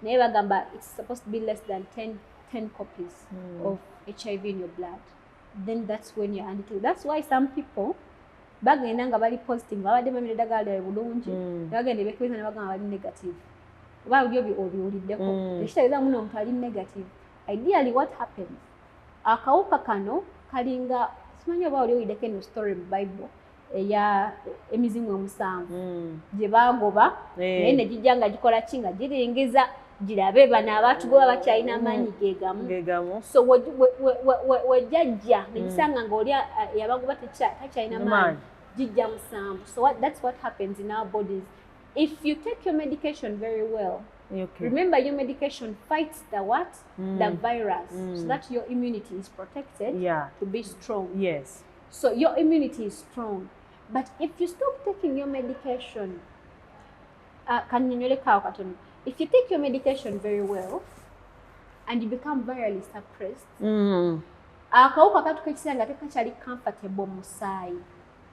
naye bagamba it's supposed to be less than 10 copies of HIV in your blood. Then that's when you're undetectable. That's why some people bagenda nga bali positive babadde bamira eddagala lyawe bulungi, bagenda bekkiriza ne bagamba bali negative. Oba oli obiwuliddeko. Tekitegeeza muno omuntu ali negative. Ideally what happens? Akawuka kano kalinga, simanyi oba oli oyiddeko eno story mu Bible eya emizimu omusanvu gye baagoba naye ne gijja nga gikola ki nga giringiza girabe bano abaatugoba bakyalina amaanyi geegamu. So wejjajja ne gisanga ng'oli yabagoba takyalina maanyi gijja musanvu. So that's what happens in our bodies. If you take your medication very well, remember your medication fights the what? The virus, so that your immunity is protected to be strong. So your immunity is strong. But if you stop taking your medication, if you take your medication very well and you become virally suppressed, akawuka katuka ekisanga tekakyali comfortable musaayi.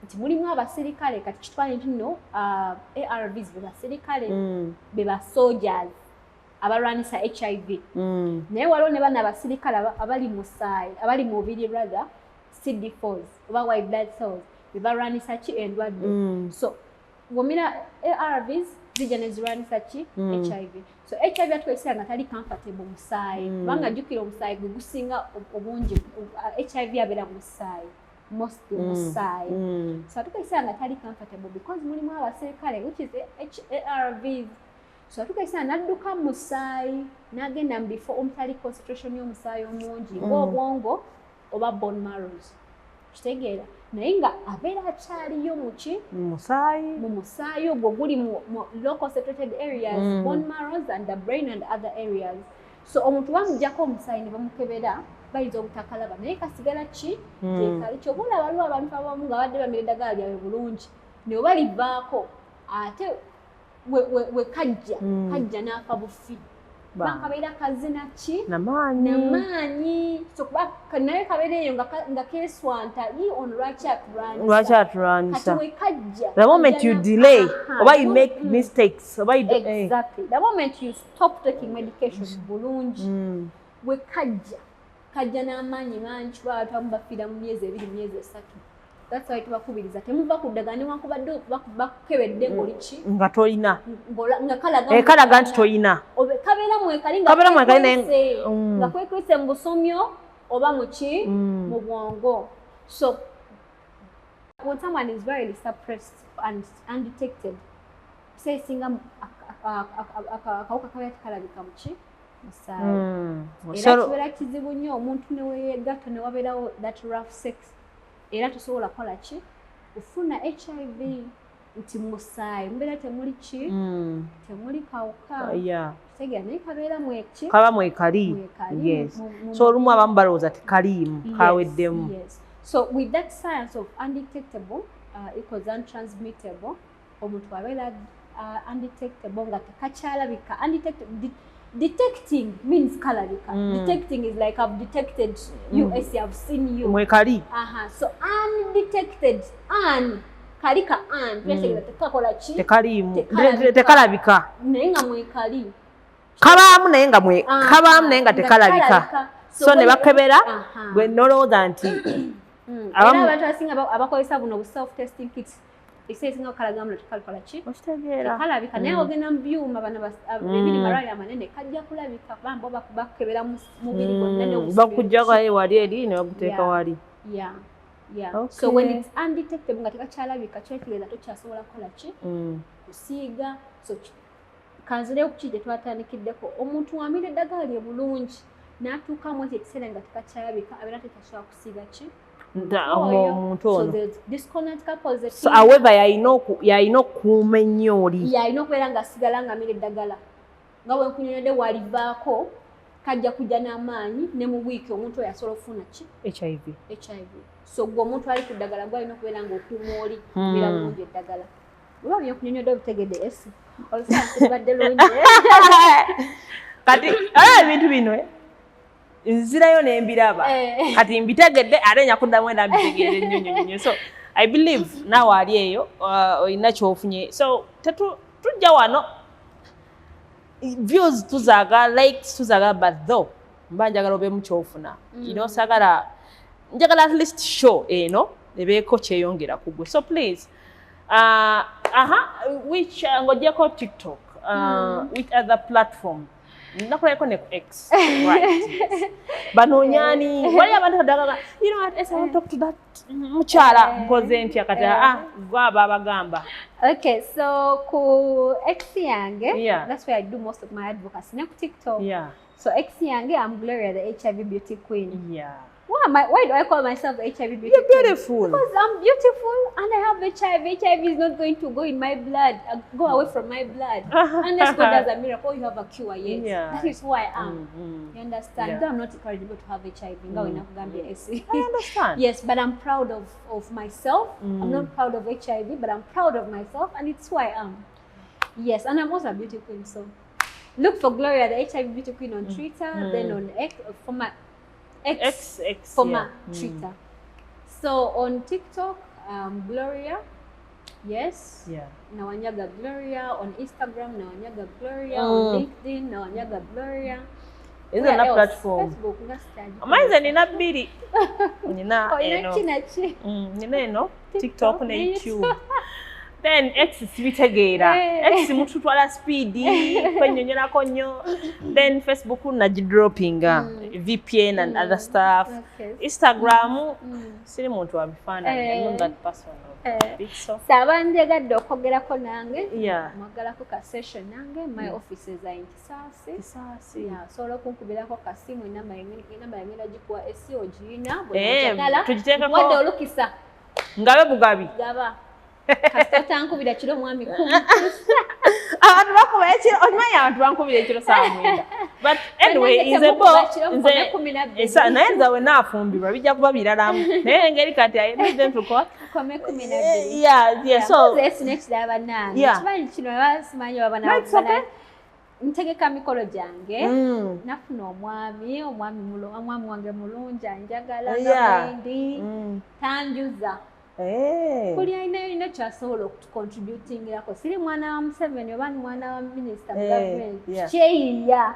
Nti mulimu abasirikale kati kitwale nti no ARVs be basirikale be ba soldiers abalwanisa HIV. Naye waliwo ne bana abasirikale abali musaayi abali mu mubiri rather CD4s oba white blood cells be balwanisa ki endwadde. So ng'omira ARVs zijja ne zirwanisa ki HIV. So HIV atuka ekisanga tali comfortable musaayi kubanga jjukira omusaayi gwe gusinga obungi HIV abeera musaayi. Mostly musaayi. So atuka ekisanga tali comfortable because mulimu abaserikale which is ARVs. So tukayisa nadduka musaayi n'agenda mu bifo omutali concentration y'omusaayi omungi ng'obwongo oba bone marrows. Kitegeera naye nga abeera akyaliyo muki mu musaayi ogwo guli mu low concentrated areas, bone marrows and the brain and other areas. So omuntu bamuggyako omusaayi ne bamukebera bayinza obutakalaba naye kasigala ki gyekali kyobula waliwo abantu abamu nga badde bamira eddagala lyabwe bulungi ne oba livaako ate we kajja n'afa bufi bakabeera kazina ki namaanyi so kuba naye kabeera eyo nga keswanta on lwaki atulwanyisa kati wekajja the moment you delay oba you make mistakes oba exactly the moment you stop taking medication bulungi kajja n'amaanyi mangi kuba abantu abamu bafiira mu myezi 2 myezi 3. That's why tubakubiriza temuva ku ddagala newankubadde bakukebedde ng'oliki nga toyina nga kalaga nti toyina kabeera mwekali nga kwekwese mu busomyo oba muki mu bwongo. So when someone is very suppressed and undetected say singa akawuka kabeera tekalabika muki musaayi era kibeera kizibu nnyo omuntu neweyegatta newabeerawo that rough sex era tosobola kola ki ufuna HIV nti musaayi mbeera temuli ki temuli kawuka tegera naye kabeera mweki kaba mwekali yes so olumu abamu balowooza tekaliimu kaweddemu. So with that science of undetectable equals untransmittable omuntu abeera undetectable nga tekakyalabika detecting means kalabika. Detecting is like I've detected you as I've seen you. Mwekali. So undetected kalika twese tekakola ki tekalimu tekalabika naye nga mwekali kabaamu naye nga kabaamu naye nga tekalabika so ne bakebera gwe nolowooza nti abantu abasinga abakozesa buno self testing kits ekisinga kalagamu tekalikola ki okitegeera kalabika naye ogenda mu byuma bano ebiri malwaliro amanene kajja kulabika bambo bakebera mubiri gwonna bakugjaga wali eri ne baguteeka wali. So when it's undetectable nga tekakyalabika kyetegeeza tokyasobola kukola ki kusiiga. So kanzireyo ku kije twataanikiddeko omuntu wamira eddagala lye bulungi n'atuukamu ekyo ekiseera nga tekakyalabika abeera tetasobola kusiiga ki omuntu ono. So however yalina okukuuma ennyo oli yalina okubeera ng'asigala ng'amira eddagala nga bwe nkunyonyodde walivaako kajja kujja n'amaanyi ne mu wiiki omuntu oyo asobola okufuna ki HIV. So gwe omuntu ali ku ddagala gwalina okubeera ng'okuuma oli kubeera bulungi eddagala oba byenkunyonyodde obutegedde esi olusansi lungi kati ebintu bino nzirayo nembiraba kati mbitegedde ate nyakuddamu era mbitegeere nnyo so I believe naawe ali eyo olina kyofunye so tujja wano views tuzaagala likes tuzaagala but though mba njagala obeemu kyofuna sagala njagala at least show eno ebeeko kyeyongera ku gwe so please which ng'ogyeko TikTok which other platform nakulayeko ne X right banoonyani wali abantu kadagaga you know what I want to talk to that mukyala nkoze ntya kati gwaba abagamba. Okay, so ku X yange that's where I do most of my advocacy ne ku TikTok. So X yange I'm Gloria, the HIV beauty queen. Why do I call myself the HIV beauty queen? You're beautiful. Because I'm beautiful and I have HIV. HIV is not going to go in my blood, go away from my blood. Unless God does a miracle, you have a cure, yes. That is who I am. You understand? Though I'm not encouraging people to have HIV. I understand. Yes, but I'm proud of myself. I'm not proud of HIV, but I'm proud of myself and it's who I am. Yes, and I'm also a beauty queen. So look for Gloria, the HIV beauty queen on Twitter, then on X, for my X for my Twitter. So on TikTok, Gloria, yes. Nawanyaga Gloria. On Instagram, Nawanyaga Gloria. On LinkedIn, Nawanyaga Gloria. Is that a platform? Facebook, mine's nina bbiri. Nina eno. Nina eno TikTok ne YouTube. Then X sibitegeera. X mututwala speed kwennyonnyolako nnyo. Then Facebook najidroppinga VPN and other stuff. Instagram siri muntu wa bifaananyi. I'm not that person. Sabanjegadde okwogerako nange mwagalako ka session nange my offices are in Kisasi sobola okunkubirako kasimu enamba yangenda gikuwa esi ogirina wadde olukisa ngabe bugabi gaba kasita tankubira kiro mwami kumi abantu bakuba ekiro omanyi abantu bankubira ekiro saa mwenda but anyway naye nze we naafumbirwa bijja kuba biralamu naye engeri kati ayindentuko kome 12 yeah so nekiraba nange kimanyi kino basimanyi babana ntegeka mikolo gyange nafuna omwami wange mulungi anjagala gawendi tanjuza kuli ayina kyasobola okutucontributingirako siri mwana wa Museveni oba mwana wa minisita mu gavumenti kyeyiya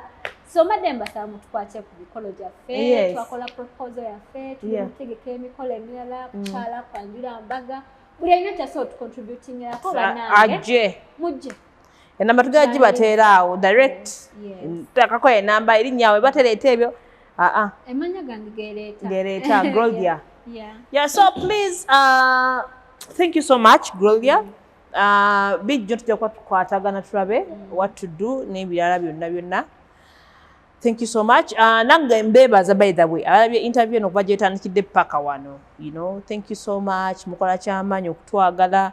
so madde mbasaba mutukwate ku mikolo gyaffe twakola proposal yaffe tutegeka emikolo emirala kukyala kwanjula mbaga buli ayina kyasobola okutucontributingirako banange mujje enamba tugenda gibateera awo direct takako enamba erinnyawe batereeta ebyo emanya gange gereeta Gloria yeah so please thank you so much Gloria bijjo tujja kukwatagana tulabe what to do n'ebirala byonna thank you so much nange mbebaza by the way alabye interview eno kuba gyetandikidde paka wano you know thank you so much mukola kyamaanyi okutwagala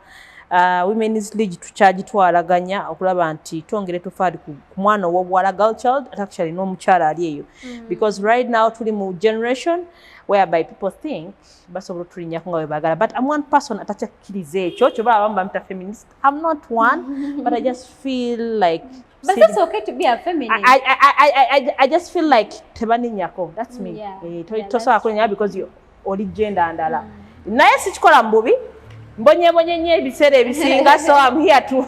Women's League tukyagitwalaganya okulaba nti twongere tufaali ku mwana ow'obuwala girl child actually n'omukyala ali eyo because right now tuli mu generation whereby people think basobola tulinyako nga webagala but I'm one person atakyakkiriza ekyo kyoba abamu bamita feminist I'm not one but I just feel like but that's okay to be a feminist I just feel like tebaninyako that's me tosobola kulinya because you oli gender ndala naye sikikola mbubi mbonye nnyo ebiseera ebisinga so I'm here too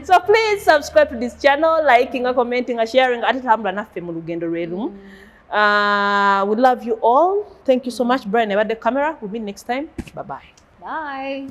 so please subscribe to this channel liking commenting sharing ate tambula naffe mu lugendo lwerumu we love you all thank you so much Brian about the camera we'll meet next time bye